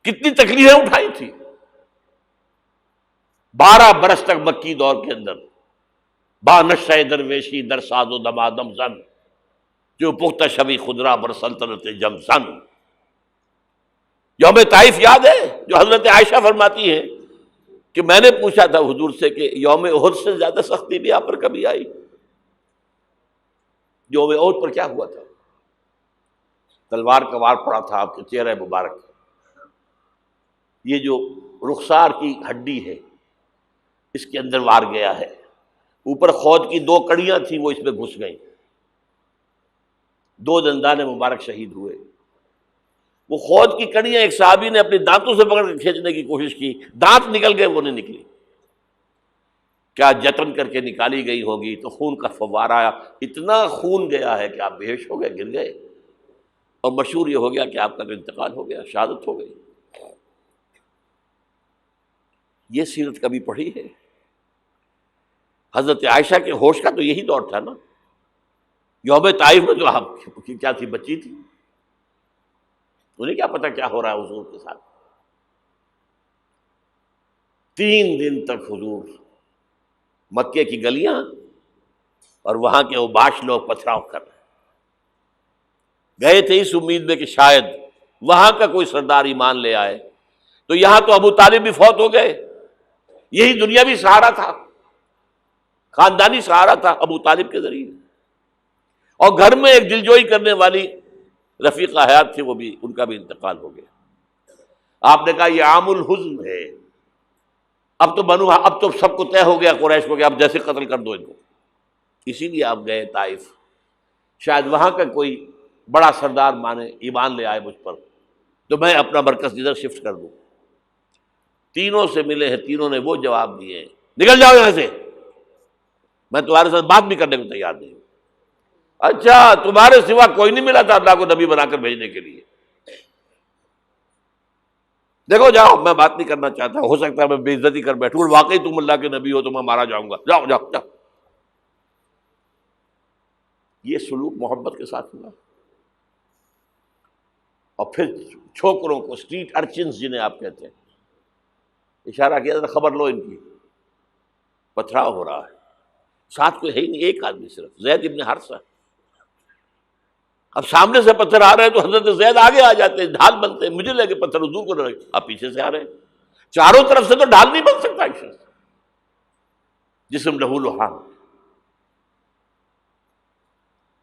کتنی تکلیفیں اٹھائی تھی. 12 برس تک مکی دور کے اندر با نشہ درویشی در ساز و دمادم زن، جو پختہ شبی خدرا بر سلطنت جم زن. یوم طائف یاد ہے جو حضرت عائشہ فرماتی ہیں کہ میں نے پوچھا تھا حضور سے کہ یوم احد سے زیادہ سختی بھی آپ پر کبھی آئی؟ یوم احد پر کیا ہوا تھا؟ تلوار کا وار پڑا تھا آپ کے چہرہ مبارک، یہ جو رخسار کی ہڈی ہے اس کے اندر وار گیا ہے، اوپر خود کی 2 کڑیاں تھیں وہ اس میں گھس گئیں، 2 دندان مبارک شہید ہوئے۔ وہ خود کی کڑیاں ایک صحابی نے اپنے دانتوں سے پکڑ کے کھینچنے کی کوشش کی، دانت نکل گئے، وہ نہیں نکلی، کیا جتن کر کے نکالی گئی ہوگی تو خون کا فوارہ آیا، اتنا خون گیا ہے کہ آپ بے ہوش ہو گئے، گر گئے، اور مشہور یہ ہو گیا کہ آپ کا انتقال ہو گیا، شہادت ہو گئی۔ یہ سیرت کبھی پڑھی ہے؟ حضرت عائشہ کے ہوش کا تو یہی دور تھا نا، یوم طائف میں جو آپ کی کیا تھی، بچی تھی، انہیں کیا پتا کیا ہو رہا ہے حضور کے ساتھ۔ 3 دن تک حضور مکے کی گلیاں اور وہاں کے اوباش لوگ پتھراؤ کر رہے گئے تھے اس امید میں کہ شاید وہاں کا کوئی سردار ایمان لے آئے، تو یہاں تو ابو طالب بھی فوت ہو گئے، یہی دنیاوی سہارا تھا، خاندانی سہارا تھا ابو طالب کے ذریعے، اور گھر میں ایک دلجوئی کرنے والی رفیقہ حیات تھی، وہ بھی، ان کا بھی انتقال ہو گیا۔ آپ نے کہا یہ عام الحزن ہے، اب تو سب کو طے ہو گیا قریش کو کہ اب جیسے قتل کر دو ان کو، اسی لیے آپ گئے طائف، شاید وہاں کا کوئی بڑا سردار مانے، ایمان لے آئے مجھ پر، تو میں اپنا مرکز ادھر شفٹ کر دوں۔ تینوں سے ملے ہیں، تینوں نے وہ جواب دیے، نکل جاؤ یہاں سے، میں تمہارے ساتھ بات بھی کرنے کو تیار نہیں ہوں۔ اچھا، تمہارے سوا کوئی نہیں ملا تھا اللہ کو نبی بنا کر بھیجنے کے لیے؟ دیکھو جاؤ، میں بات نہیں کرنا چاہتا، ہو سکتا ہے میں بے عزتی کر بیٹھوں، واقعی تم اللہ کے نبی ہو تو میں مارا جاؤں گا، جاؤ جاؤ جاؤ۔ یہ سلوک محبت کے ساتھ ہوا۔ اور پھر چھوکروں کو، اسٹریٹ ارچنز جنہیں آپ کہتے ہیں، اشارہ کیا تھا، خبر لو ان کی، پتھراؤ ہو رہا ہے، ساتھ کوئی ہے ہی نہیں، ایک آدمی صرف، زید ابن حارثہ۔ اب سامنے سے پتھر آ رہے ہیں تو حضرت زید آگے آ جاتے ہیں، ڈھال بنتے ہیں، مجھے لگے پتھر حضور کو لگے، آپ پیچھے سے آ رہے ہیں، چاروں طرف سے تو ڈھال نہیں بن سکتا ایک شخص، جسم لہو لہان،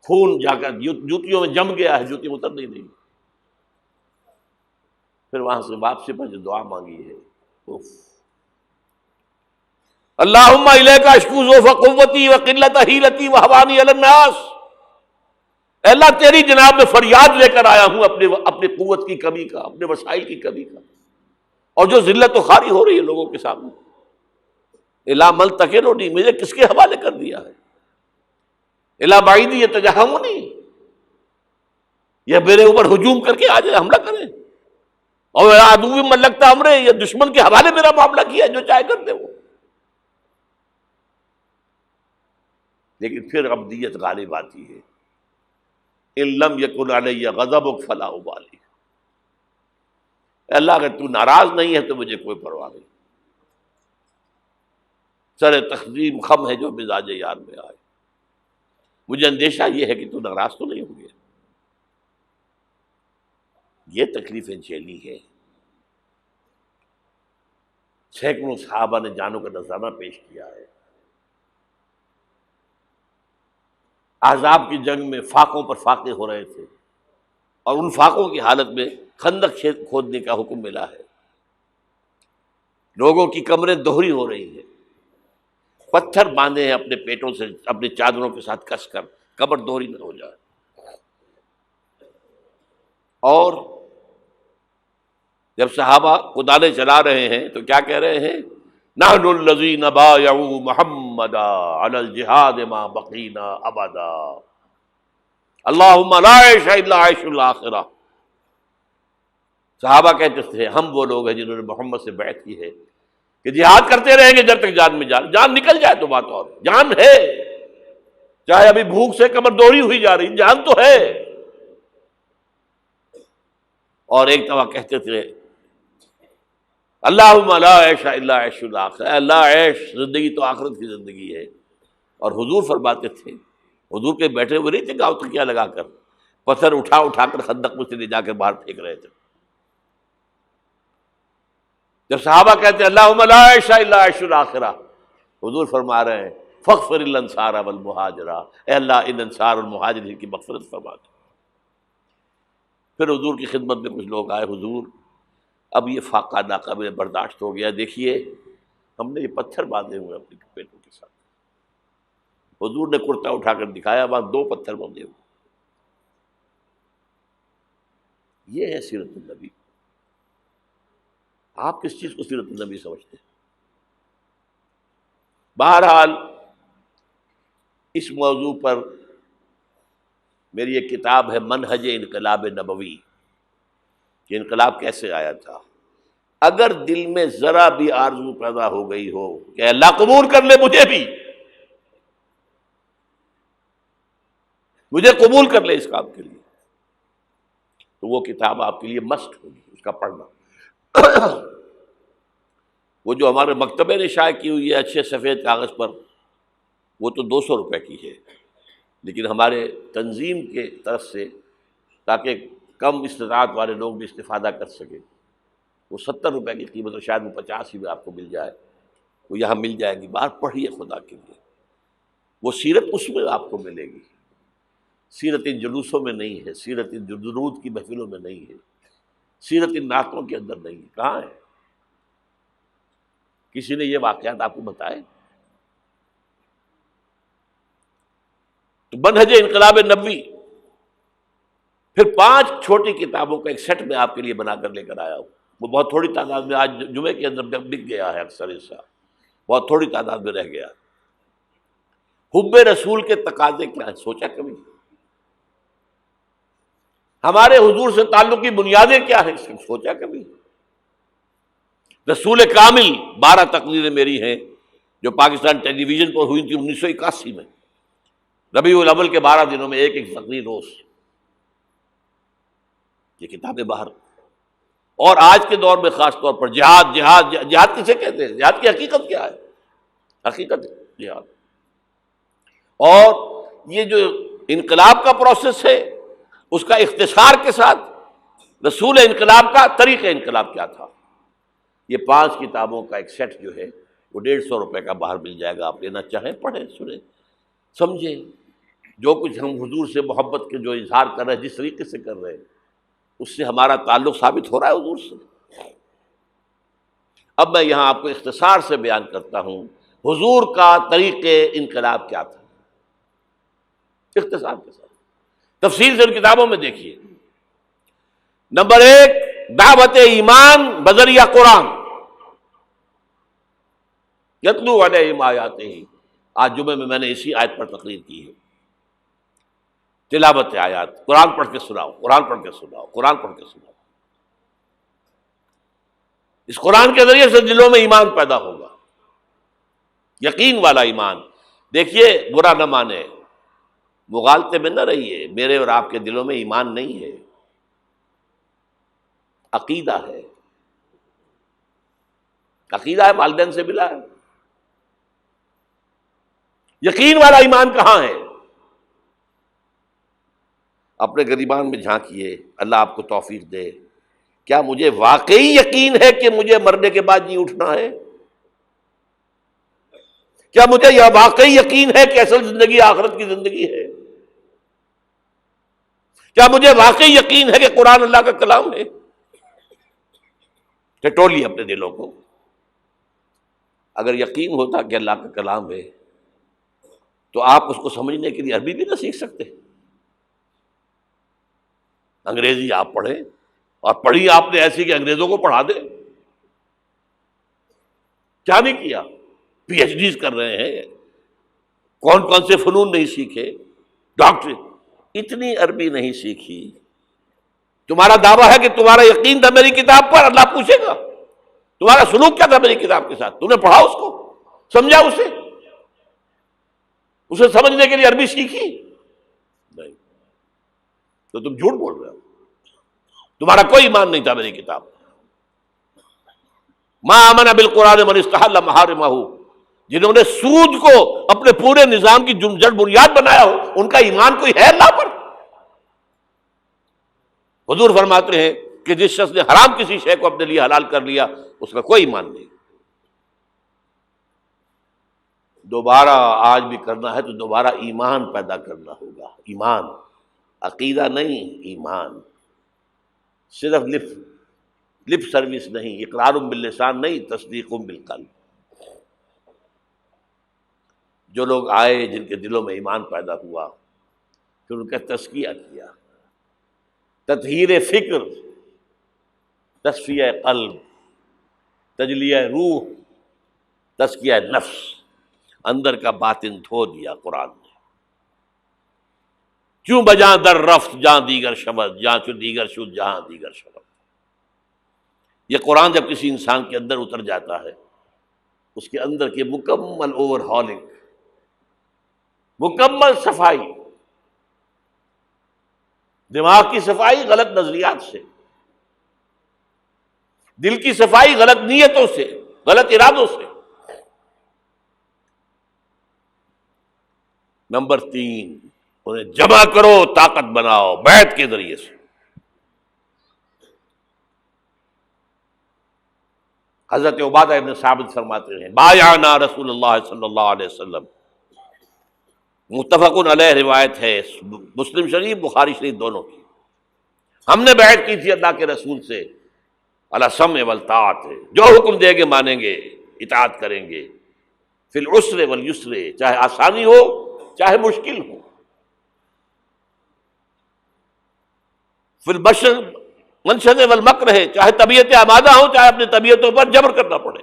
خون جا کر جوتیوں میں جم گیا ہے، جوتی اتر نہیں رہی۔ پھر وہاں سے واپسی پر جو دعا مانگی ہے، اللہم الیک اشکو ضعف قوتی وقلت حیلتی وہوانی علی الناس، اے اللہ تیری جناب میں فریاد لے کر آیا ہوں اپنی قوت کی کمی کا، اپنے وسائل کی کمی کا، اور جو ذلت و خواری ہو رہی ہے لوگوں کے سامنے، الا ملتقننی، مجھے کس کے حوالے کر دیا ہے، الا بعیدی یتجہمنی، یہ میرے اوپر ہجوم کر کے آ جائے، حملہ کرے، اور عدو من لگتا امرے، یہ دشمن کے حوالے میرا معاملہ کیا، جو چاہے کر دے وہ۔ لیکن پھر عبدیت غالب آتی ہے، ان لم یکن علی غضبک فلا ابالی، اللہ اگر تو ناراض نہیں ہے تو مجھے کوئی پرواہ نہیں، سر تقسیم خم ہے جو مزاج یار میں آئے، مجھے اندیشہ یہ ہے کہ تو ناراض تو نہیں ہو گیا۔ یہ تکلیفیں جھیلی ہے، سینکڑوں صحابہ نے جانوں کا نذرانہ پیش کیا ہے، احزاب کی جنگ میں فاقوں پر فاقے ہو رہے تھے، اور ان فاقوں کی حالت میں خندق کھودنے کا حکم ملا ہے، لوگوں کی کمریں دوہری ہو رہی ہیں، پتھر باندھے ہیں اپنے پیٹوں سے، اپنی چادروں کے ساتھ کس کر، کمر دوہری نہ ہو جائے۔ اور جب صحابہ کدالیں چلا رہے ہیں تو کیا کہہ رہے ہیں، نحن الذین بایعوا محمدا علی الجہاد ما بقینا ابدا، اللہم لا عیش الا عیش الاخرہ۔ صحابہ کہتے تھے ہم وہ لوگ ہیں جنہوں نے محمد سے بیعت کی ہے کہ جہاد کرتے رہیں گے جب تک جان میں جان نکل جائے تو بات اور، جان ہے، چاہے ابھی بھوک سے کمر دوہری ہوئی جا رہی، جان تو ہے۔ اور ایک دفعہ کہتے تھے اللہم لا عیش الا عیش الاخرہ، اللہ عیش، زندگی تو آخرت کی زندگی ہے۔ اور حضور فرماتے تھے، حضور کے بیٹھے ہوئے نہیں تھے گاؤں تکیہ لگا کر، پتھر اٹھا اٹھا کر خندق میں سے لے جا کر باہر پھینک رہے تھے۔ جب صحابہ کہتے ہیں اللہم لا عیش الا عیش الآخرہ، حضور فرما رہے ہیں فاغفر الانصار والمہاجرہ، اے اللہ ان انصار اور مہاجرین کی مغفرت فرما دے۔ پھر حضور کی خدمت میں کچھ لوگ آئے، حضور اب یہ فاقہ ناقابل برداشت ہو گیا، دیکھیے ہم نے یہ پتھر باندھے ہوئے اپنی پیٹوں کے ساتھ۔ حضور نے کرتا اٹھا کر دکھایا، وہاں 2 پتھر باندھے ہوئے۔ یہ ہے سیرت النبی۔ آپ کس چیز کو سیرت النبی سمجھتے ہیں؟ بہرحال اس موضوع پر میری ایک کتاب ہے منہج انقلاب نبوی، کہ انقلاب کیسے آیا تھا۔ اگر دل میں ذرا بھی آرزو پیدا ہو گئی ہو کہ اللہ قبول کر لے مجھے بھی، مجھے قبول کر لے اس کام کے لیے، تو وہ کتاب آپ کے لیے مسٹ ہوگی، اس کا پڑھنا۔ وہ جو ہمارے مکتبے نے شائع کی ہوئی ہے اچھے سفید کاغذ پر، وہ تو 200 روپے کی ہے، لیکن ہمارے تنظیم کے طرف سے تاکہ کم استطاعت والے لوگ بھی استفادہ کر سکیں، وہ 70 روپے کی قیمت، اور شاید وہ 50 ہی میں آپ کو مل جائے، وہ یہاں مل جائے گی۔ باہر پڑھیے خدا کے لیے، وہ سیرت اس میں آپ کو ملے گی، سیرت ان جلوسوں میں نہیں ہے، سیرت ان درود کی محفلوں میں نہیں ہے، سیرت ان نعتوں کے اندر نہیں ہے۔ کہاں ہے؟ کسی نے یہ واقعات آپ کو بتائے؟ تو منہج انقلاب نبوی، پھر 5 چھوٹی کتابوں کا ایک سیٹ میں آپ کے لیے بنا کر لے کر آیا ہوں۔ وہ بہت تھوڑی تعداد میں آج جمعے کے اندر بک گیا ہے، اکثر حصہ بہت تھوڑی تعداد میں رہ گیا۔ حب رسول کے تقاضے کیا ہیں، سوچا کبھی؟ ہمارے حضور سے تعلق کی بنیادیں کیا ہیں، سوچا کبھی؟ رسول کامل 12 تقریریں میری ہیں جو پاکستان ٹیلی ویژن پر ہوئی تھی 1981 میں، ربیع الاول کے 12 دنوں میں ایک تقریر روز۔ یہ کتابیں باہر، اور آج کے دور میں خاص طور پر جہاد جہاد جہاد کسے کہتے ہیں؟ جہاد کی حقیقت کیا ہے؟ حقیقت جہاد، اور یہ جو انقلاب کا پروسیس ہے اس کا اختصار کے ساتھ رسول انقلاب کا طریقہ انقلاب کیا تھا، یہ 5 کتابوں کا ایک سیٹ جو ہے وہ 150 روپے کا باہر مل جائے گا۔ آپ لینا چاہیں پڑھیں، سنیں، سمجھیں۔ جو کچھ ہم حضور سے محبت کے جو اظہار کر رہے ہیں، جس طریقے سے کر رہے ہیں، اس سے ہمارا تعلق ثابت ہو رہا ہے حضور سے۔ اب میں یہاں آپ کو اختصار سے بیان کرتا ہوں حضور کا طریق انقلاب کیا تھا، اختصار کے ساتھ۔ تفصیل سے ان کتابوں میں دیکھیے۔ نمبر 1، دعوت ایمان بذریعہ قرآن، یتلو علیہم آیاتہ۔ آج جمعے میں نے اسی آیت پر تقریر کی ہے، تلاوت آیات، قرآن پڑھ کے سناؤ، قرآن پڑھ کے سناؤ، قرآن پڑھ کے سناؤ۔ اس قرآن کے ذریعے سے دلوں میں ایمان پیدا ہوگا، یقین والا ایمان۔ دیکھیے، برا نہ مانے، مغالطے میں نہ رہیے، میرے اور آپ کے دلوں میں ایمان نہیں ہے، عقیدہ ہے، عقیدہ ہے، والدین سے ملا ہے۔ یقین والا ایمان کہاں ہے؟ اپنے گریبان میں جھانکیے، اللہ آپ کو توفیق دے۔ کیا مجھے واقعی یقین ہے کہ مجھے مرنے کے بعد جی اٹھنا ہے؟ کیا مجھے یہ واقعی یقین ہے کہ اصل زندگی آخرت کی زندگی ہے؟ کیا مجھے واقعی یقین ہے کہ قرآن اللہ کا کلام ہے؟ ٹٹولیے اپنے دلوں کو۔ اگر یقین ہوتا کہ اللہ کا کلام ہے تو آپ اس کو سمجھنے کے لیے عربی بھی نہ سیکھ سکتے؟ انگریزی آپ پڑھیں، اور پڑھی آپ نے ایسی کہ انگریزوں کو پڑھا دیں؟ کیا نہیں کیا؟ پی ایچ ڈیز کر رہے ہیں، کون کون سے فنون نہیں سیکھے، ڈاکٹر، اتنی عربی نہیں سیکھی۔ تمہارا دعویٰ ہے کہ تمہارا یقین تھا میری کتاب پر، اللہ پوچھے گا تمہارا سلوک کیا تھا میری کتاب کے ساتھ؟ تم نے پڑھا اس کو، سمجھا اسے سمجھنے کے لیے عربی سیکھی؟ نہیں، تو تم جھوٹ بول رہے ہو، تمہارا کوئی ایمان نہیں تھا میری کتاب۔ ما آمن بالقرآن من استحل محارمہ، جنہوں نے سود کو اپنے پورے نظام کی جڑ بنیاد بنایا ہو، ان کا ایمان کوئی ہے اللہ پر؟ حضور فرماتے ہیں کہ جس شخص نے حرام کسی شے کو اپنے لیے حلال کر لیا اس کا کوئی ایمان نہیں۔ دوبارہ آج بھی کرنا ہے تو دوبارہ ایمان پیدا کرنا ہوگا، ایمان، عقیدہ نہیں، ایمان، صرف لپ سروس نہیں، اقرار باللسان نہیں، تصدیق بالقلب۔ جو لوگ آئے جن کے دلوں میں ایمان پیدا ہوا، پھر ان کا تزکیہ کیا، تطہیر فکر، تصفیہ قلب، تجلیہ روح، تزکیہ نفس، اندر کا باطن دھو دیا قرآن نے۔ کیوں بجاں در رفت جہاں دیگر شبد، جہاں چو دیگر شد جہاں دیگر شبد۔ یہ قرآن جب کسی انسان کے اندر اتر جاتا ہے، اس کے اندر کی مکمل اوور ہالنگ، مکمل صفائی، دماغ کی صفائی غلط نظریات سے، دل کی صفائی غلط نیتوں سے، غلط ارادوں سے۔ نمبر 3، انہیں جمع کرو، طاقت بناؤ بیعت کے ذریعے سے۔ حضرت عبادہ ابن ثابت فرماتے ہیں بایعنا رسول اللہ صلی اللہ علیہ وسلم، متفق علیہ روایت ہے، مسلم شریف بخاری شریف دونوں کی، ہم نے بیعت کی تھی اللہ کے رسول سے، علی السمع والطاعت، جو حکم دیں گے مانیں گے، اطاعت کریں گے، فی العسر والیسر، چاہے آسانی ہو چاہے مشکل ہو، فی البشر منشد والمکر، چاہے طبیعتیں آمادہ ہوں چاہے اپنی طبیعتوں پر جبر کرنا پڑے،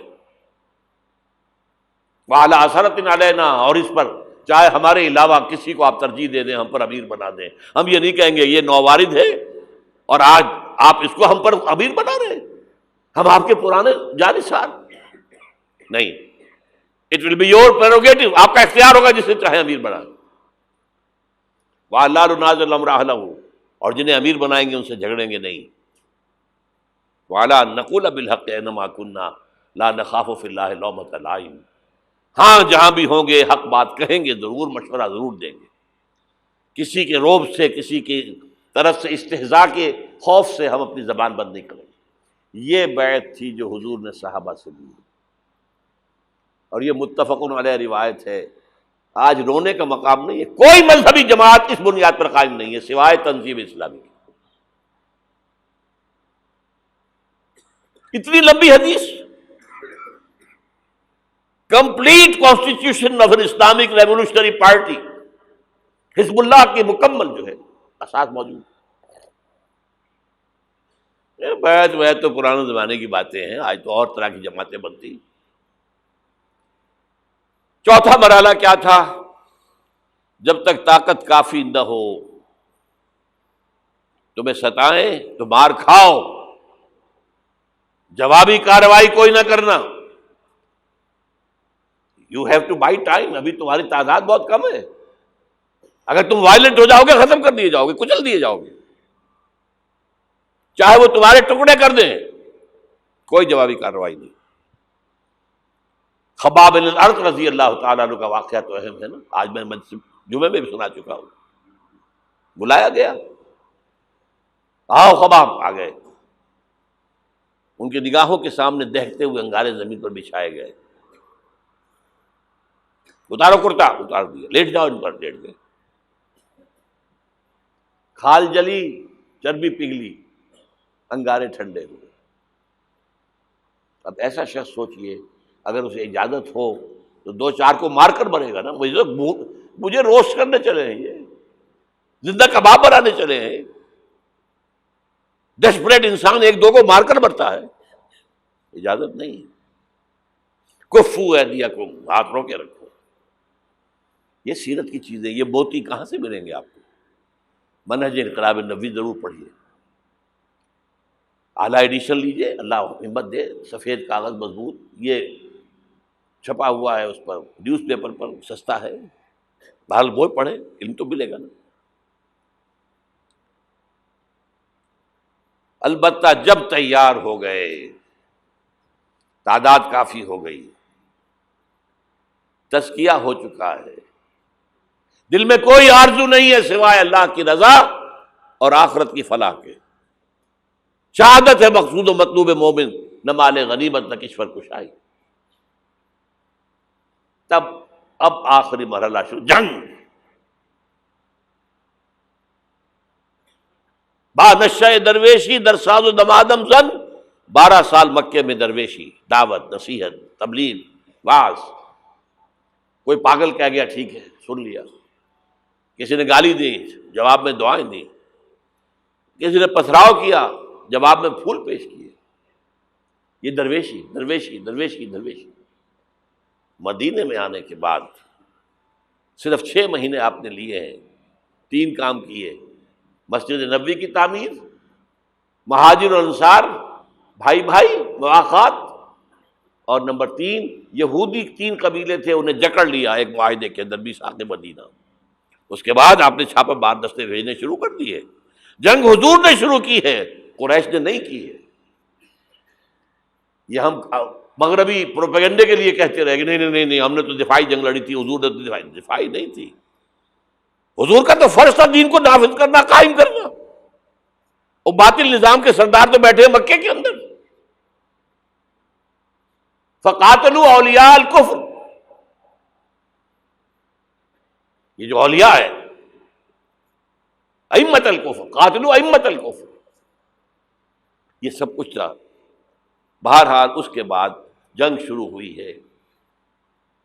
وعلی اثرۃ علینا، اور اس پر چاہے ہمارے علاوہ کسی کو آپ ترجیح دے دیں، ہم پر امیر بنا دیں، ہم یہ نہیں کہیں گے یہ نووارد ہے اور آج آپ اس کو ہم پر امیر بنا رہے ہیں، ہم آپ کے پرانے جانثار نہیں، it will be your prerogative, آپ کا اختیار ہوگا جسے چاہے امیر بنائیں، وَأَلَّا نُنَازِعَ الْأَمْرَ أَهْلَهُ، اور جنہیں امیر بنائیں گے ان سے جھگڑیں گے نہیں، وَعَلَىٰ أَن نَقُولَ بِالْحَقِّ أَيْنَمَا كُنَّا لَا نَخَافُ فِي اللَّهِ لَوْمَةَ لَائِمٍ، ہاں جہاں بھی ہوں گے حق بات کہیں گے، ضرور مشورہ ضرور دیں گے، کسی کے روب سے، کسی کی طرف سے استہزاء کے خوف سے ہم اپنی زبان بند نہیں کریں گے۔ یہ بیعت تھی جو حضور نے صحابہ سے لی، اور یہ متفق علیہ روایت ہے۔ آج رونے کا مقام نہیں ہے، کوئی مذہبی جماعت اس بنیاد پر قائم نہیں ہے سوائے تنظیم اسلامی کی۔ اتنی لمبی حدیث، complete constitution of an Islamic revolutionary party, حزب اللہ کی مکمل جو ہے اساس موجود ہے۔ بیعت تو پرانے زمانے کی باتیں ہیں، آج تو اور طرح کی جماعتیں بنتی۔ چوتھا مرحلہ کیا تھا؟ جب تک طاقت کافی نہ ہو، تمہیں ستائیں تو مار کھاؤ، جوابی کارروائی کوئی نہ کرنا، you have to buy time, ابھی تمہاری تعداد بہت کم ہے، اگر تم وائلنٹ ہو جاؤ گے ختم کر دیے جاؤ گے، کچل دیے جاؤ گے، چاہے وہ تمہارے ٹکڑے کر دیں، کوئی جوابی کارروائی نہیں۔ خباب بن الارت رضی اللہ تعالیٰ عنہ کا واقعہ تو اہم ہے نا، آج میں جمعے میں بھی سنا چکا ہوں۔ بلایا گیا، آؤ خباب، آ گئے، ان کی نگاہوں کے سامنے دہتے ہوئے انگارے زمین پر بچھائے گئے، اتارو کرتا، اتار دیا، لیٹ جاؤ ان پر، لیٹ گئے، کھال جلی، چربی پگھلی، انگارے ٹھنڈے ہوئے۔ اب ایسا شخص سوچئے اگر اسے اجازت ہو تو دو چار کو مار کر مرے گا نا، مجھے روسٹ کرنے چلے ہیں، یہ زندہ کباب بنانے چلے ہیں، ڈیسپریٹ انسان ایک دو کو مار کر مرتا ہے، اجازت نہیں ہے۔ کفو ایدیکم، ہاتھ رو کے رکھو۔ یہ سیرت کی چیزیں، یہ موتی کہاں سے ملیں گے آپ کو؟ منہج انقلاب نبوی ضرور پڑھیے، اعلیٰ ایڈیشن لیجئے، اللہ ہمت دے، سفید کاغذ مضبوط، یہ چھپا ہوا ہے اس پر، نیوز پیپر پر سستا ہے، بہرحال وہ پڑھیں، علم تو ملے گا نا۔ البتہ جب تیار ہو گئے، تعداد کافی ہو گئی، تزکیہ ہو چکا ہے، دل میں کوئی آرزو نہیں ہے سوائے اللہ کی رضا اور آخرت کی فلاح کے، شہادت ہے مقصود و مطلوب مومن، نہ مال غنیمت نہ کشور کشائی۔ تب اب آخری مرحلہ شروع، جنگ۔ با نشہ درویشی در ساز و دمادم زن، 12 سال مکے میں درویشی، دعوت، نصیحت، تبلیغ، وعظ۔ کوئی پاگل کہہ گیا ٹھیک ہے سن لیا، کسی نے گالی دی جواب میں دعائیں دی، کسی نے پتھراؤ کیا جواب میں پھول پیش کیے۔ یہ درویشی درویشی درویشی درویشی۔ مدینے میں آنے کے بعد صرف 6 مہینے آپ نے لیے ہیں، 3 کام کیے: مسجد نبوی کی تعمیر، مہاجر اور انصار بھائی بھائی مواخات، اور نمبر 3 یہودی 3 قبیلے تھے انہیں جکڑ لیا ایک معاہدے کے اندر میثاق مدینہ۔ اس کے بعد آپ نے چھاپہ مار دستے بھیجنے شروع کر دیے۔ جنگ حضور نے شروع کی ہے، قریش نے نہیں کی ہے۔ یہ ہم مغربی پروپیگنڈے کے لیے کہتے رہے کہ نہیں ہم نے تو دفاعی جنگ لڑی تھی، حضور نے تو دفاعی نہیں تھی۔ حضور کا تو فرض تھا دین کو نافذ کرنا، قائم کرنا۔ اور باطل نظام کے سردار تو بیٹھے ہیں مکے کے اندر۔ فقاتلوا اولیاء الکفر، یہ جو اولیاء ہے ائمۃ الکفر، قاتلوا ائمۃ الکفر، یہ سب کچھ تھا۔ بہرحال اس کے بعد جنگ شروع ہوئی ہے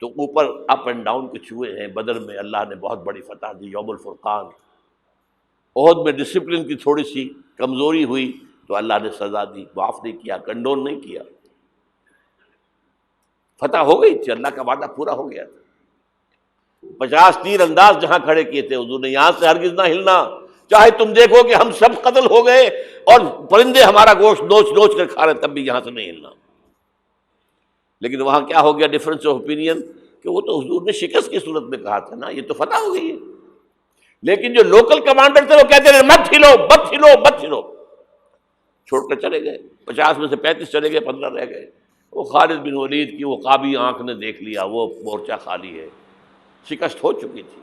تو اوپر اپ اینڈ ڈاؤن کچھ ہوئے ہیں۔ بدر میں اللہ نے بہت بڑی فتح دی، یوم الفرقان۔ احد میں ڈسپلن کی تھوڑی سی کمزوری ہوئی تو اللہ نے سزا دی، معاف نہیں کیا، کنڈون نہیں کیا۔ فتح ہو گئی تھی، اللہ کا وعدہ پورا ہو گیا تھا۔ 50 تیر انداز جہاں کھڑے کیے تھے حضور نے، یہاں سے ہرگز نہ ہلنا، چاہے تم دیکھو کہ ہم سب قتل ہو گئے اور پرندے ہمارا گوشت نوچ نوچ کر کھا رہے، تب بھی یہاں سے نہیں ہلنا۔ لیکن وہاں کیا ہو گیا ڈفرنس آف اوپینین کہ وہ تو حضور نے شکست کی صورت میں کہا تھا نا، یہ تو فتح ہو گئی ہے۔ لیکن جو لوکل کمانڈر تھے وہ کہتے رہے مت ہلو مت ہلو مت ہلو، چھوڑ کر چلے گئے۔ 50 میں سے 35 چلے گئے، 15 رہ گئے۔ وہ خالد بن ولید کی وہ قابی آنکھ نے دیکھ لیا وہ مورچہ خالی ہے، شکست ہو چکی تھی۔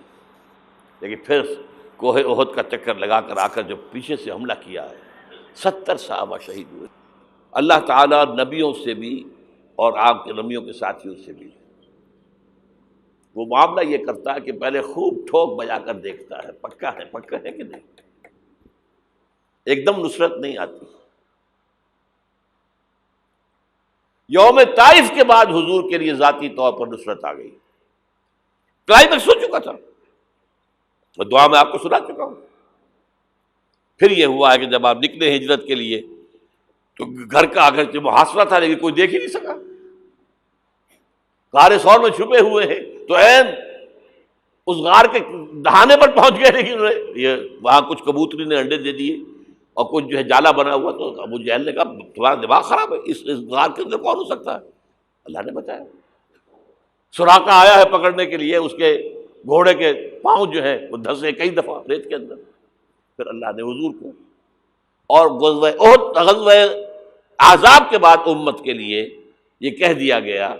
لیکن پھر کوہ احد کا چکر لگا کر آ کر جو پیچھے سے حملہ کیا ہے، 70 صحابہ شہید ہوئے۔ اللہ تعالیٰ نبیوں سے بھی اور آپ کے نبیوں کے ساتھیوں سے بھی وہ معاملہ یہ کرتا ہے کہ پہلے خوب ٹھوک بجا کر دیکھتا ہے پکا ہے کہ نہیں۔ ایک دم نصرت نہیں آتی۔ یوم طائف کے بعد حضور کے لیے ذاتی طور پر نصرت آ گئی، کلائمیکس ہو چکا تھا، میں دعا میں آپ کو سنا چکا ہوں۔ پھر یہ ہوا ہے کہ جب آپ نکلے ہجرت کے لیے تو گھر کا اگرچہ محاصرہ تھا لیکن کوئی دیکھ ہی نہیں سکا، غار ثور میں چھپے ہوئے ہیں تو عین اس غار کے دہانے پر پہنچ گئے، لیکن یہ وہاں کچھ کبوتری نے انڈے دے دیے اور کچھ جو ہے جالا بنا ہوا، تو ابو جہل نے کہا تمہارا دماغ خراب ہے، اس غار کے اندر کون ہو سکتا ہے؟ اللہ نے بتایا، سراقہ آیا ہے پکڑنے کے لیے، اس کے گھوڑے کے پاؤں جو ہے وہ دھسے کئی دفعہ ریت کے اندر۔ پھر اللہ نے حضور کو اور غزوہ احد، غزوہ احزاب کے بعد امت کے لیے یہ کہہ دیا گیا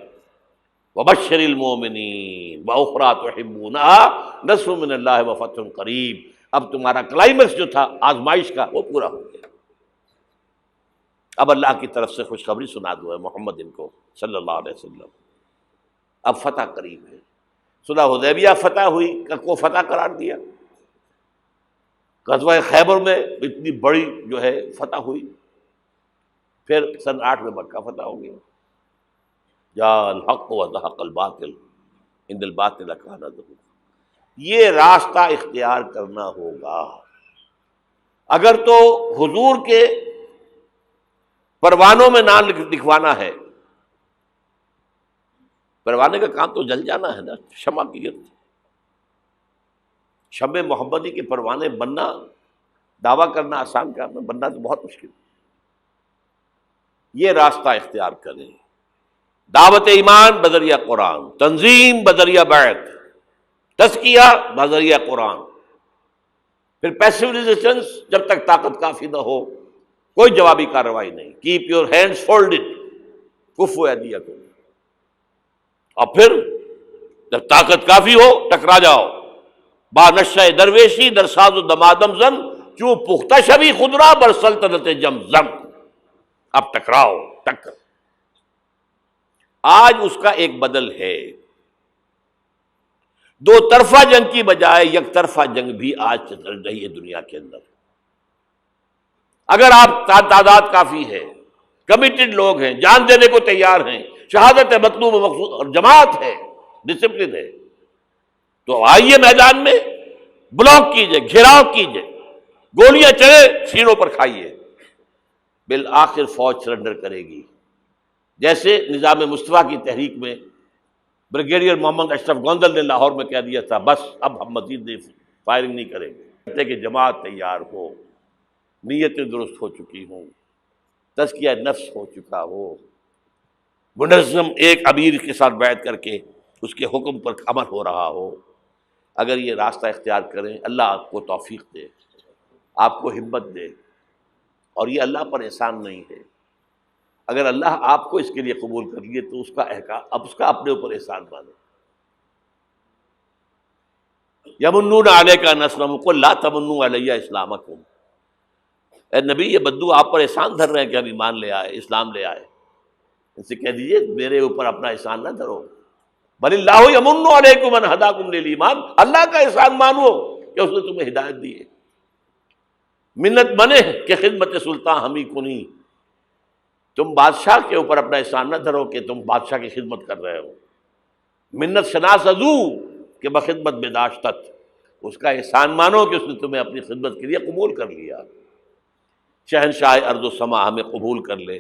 وبشر المؤمنین واخری تحبونها نصر من اللہ وفتح قریب۔ اب تمہارا کلائمیکس جو تھا آزمائش کا وہ پورا ہو گیا۔ اب اللہ کی طرف سے خوشخبری سنا دو ہے محمد ان کو صلی اللہ علیہ وسلم، اب فتح قریب ہے۔ صلح حدیبیہ فتح ہوئی کو فتح قرار دیا، غزوہ خیبر میں اتنی بڑی جو ہے فتح ہوئی، پھر سن 8 میں مکہ فتح ہو گیا۔ جاء الحق وزهق الباطل ان الباطل کان زہوقا۔ یہ راستہ اختیار کرنا ہوگا۔ اگر تو حضور کے پروانوں میں نام لکھوانا ہے، پروانے کا کام تو جل جانا ہے نا، شمع کی گرد، شمع محمدی کے پروانے بننا، دعویٰ کرنا آسان کام ہے، بننا تو بہت مشکل۔ یہ راستہ اختیار کریں، دعوت ایمان بذریعہ قرآن، تنظیم بذریعہ بیعت، تزکیہ بذریعہ قرآن، پھر پیسو ریزسٹنس جب تک طاقت کافی نہ ہو کوئی جوابی کارروائی نہیں، کیپ یور ہینڈز فولڈڈ کفوا ایدیکم، اور پھر جب طاقت کافی ہو ٹکرا جاؤ۔ با نشہ درویشی در ساز و دمادم زن چوں پختہ شبی خدرا بر سلطنت جمزم۔ اب ٹکراؤ، ٹکر۔ آج اس کا ایک بدل ہے، دو طرفہ جنگ کی بجائے یک طرفہ جنگ بھی آج چل رہی ہے دنیا کے اندر۔ اگر آپ تعداد کافی ہے، کمیٹڈ لوگ ہیں، جان دینے کو تیار ہیں، شہادت مطلوب و مقصود اور جماعت ہے، ڈسپلن ہے، تو آئیے میدان میں، بلاک کیجئے، گھیراؤ کیجئے، گولیاں چلے سینوں پر کھائیے، بالآخر فوج سرنڈر کرے گی۔ جیسے نظام مصطفیٰ کی تحریک میں بریگیڈیئر محمد اشرف گوندل نے لاہور میں کہہ دیا تھا، بس اب ہم مزید فائرنگ نہیں کریں گے، کہ جماعت تیار ہو، نیتیں درست ہو چکی ہوں، تزکیہ نفس ہو چکا ہو، منظم ایک امیر کے ساتھ بیعت کر کے اس کے حکم پر عمل ہو رہا ہو۔ اگر یہ راستہ اختیار کریں، اللہ آپ کو توفیق دے، آپ کو ہمت دے، اور یہ اللہ پر احسان نہیں ہے۔ اگر اللہ آپ کو اس کے لیے قبول کر لیے تو اس کا احکام، اب اس کا اپنے اوپر احسان مانو۔ یمنون علیک ان اسلموا قل لا تمنوا علی اسلامکم، اے نبی یہ بدو آپ پر احسان دھر رہے ہیں کہ ہم ایمان لے آئے، اسلام لے آئے، ان سے کہہ دیجیے میرے اوپر اپنا احسان نہ دھرو، بل اللہ یمن علیکم ان ہداکم للایمان، اللہ کا احسان مانو کہ اس نے تمہیں ہدایت دی ہے۔ منت بنے کہ خدمت سلطان ہمیں کنی، تم بادشاہ کے اوپر اپنا احسان نہ دھرو کہ تم بادشاہ کی خدمت کر رہے ہو۔ منت شناس ازو کہ بخدمت بداشتت، اس کا احسان مانو کہ اس نے تمہیں اپنی خدمت کے لیے قبول کر لیا۔ شہنشاہ ارض و سما ہمیں قبول کر لے،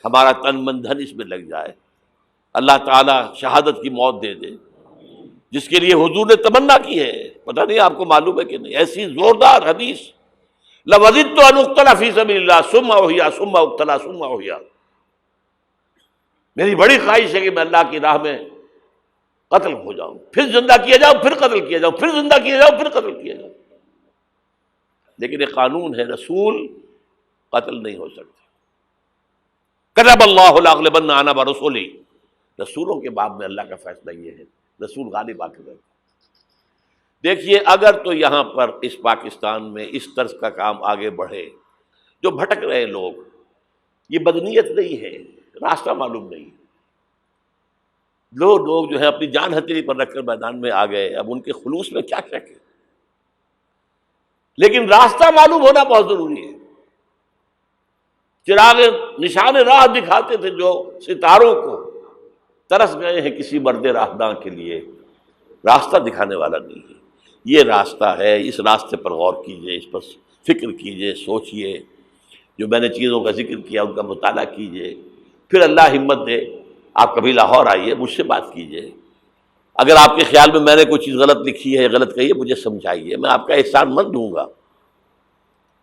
ہمارا تن من دھن اس میں لگ جائے، اللہ تعالیٰ شہادت کی موت دے دے، جس کے لیے حضور نے تمنا کی ہے۔ پتہ نہیں آپ کو معلوم ہے کہ نہیں، ایسی زوردار حدیث، لَوَدِدتُّ أَنْ أُقْتَلَ فِي سَبِيلِ اللَّهِ ثُمَّ أُحْيَا ثُمَّ أُقْتَلَ ثُمَّ أُحْيَا، میری بڑی خواہش ہے کہ میں اللہ کی راہ میں قتل ہو جاؤں، پھر زندہ کیا جاؤں، پھر قتل کیا جاؤں، پھر زندہ کیا جاؤں، پھر قتل کیا جاؤں۔ لیکن ایک قانون ہے، رسول قتل نہیں ہو سکتے۔ کتب اللہ لأغلبن أنا ورسلی، رسولوں کے باب میں اللہ کا فیصلہ یہ ہے، رسول غالب آ کے رہتے۔ دیکھیے اگر تو یہاں پر اس پاکستان میں اس طرز کا کام آگے بڑھے، جو بھٹک رہے لوگ، یہ بدنیت نہیں ہے، راستہ معلوم نہیں، لوگ جو ہیں اپنی جان ہتھیلی پر رکھ کر میدان میں آ گئے، اب ان کے خلوص میں کیا شک ہے، لیکن راستہ معلوم ہونا بہت ضروری ہے۔ چراغ نشان راہ دکھاتے تھے جو ستاروں کو، ترس گئے ہیں کسی مرد راہداں کے لیے، راستہ دکھانے والا نہیں ہے۔ یہ راستہ ہے، اس راستے پر غور کیجئے، اس پر فکر کیجئے، سوچئے، جو میں نے چیزوں کا ذکر کیا ان کا مطالعہ کیجئے، پھر اللہ ہمت دے، آپ کبھی لاہور آئیے، مجھ سے بات کیجئے، اگر آپ کے خیال میں نے کوئی چیز غلط لکھی ہے، غلط کہی ہے، مجھے سمجھائیے، میں آپ کا احسان مند ہوں گا۔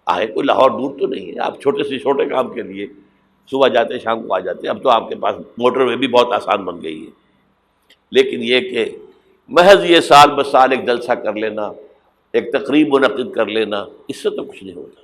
آئے، کوئی لاہور دور تو نہیں ہے، آپ چھوٹے سے چھوٹے کام کے لیے صبح جاتے شام کو آ جاتے، اب تو آپ کے پاس موٹر وے بھی بہت آسان بن گئی ہے۔ لیکن یہ کہ محض یہ سال بہ سال ایک جلسہ کر لینا، ایک تقریب منعقد کر لینا، اس سے تو کچھ نہیں ہوتا۔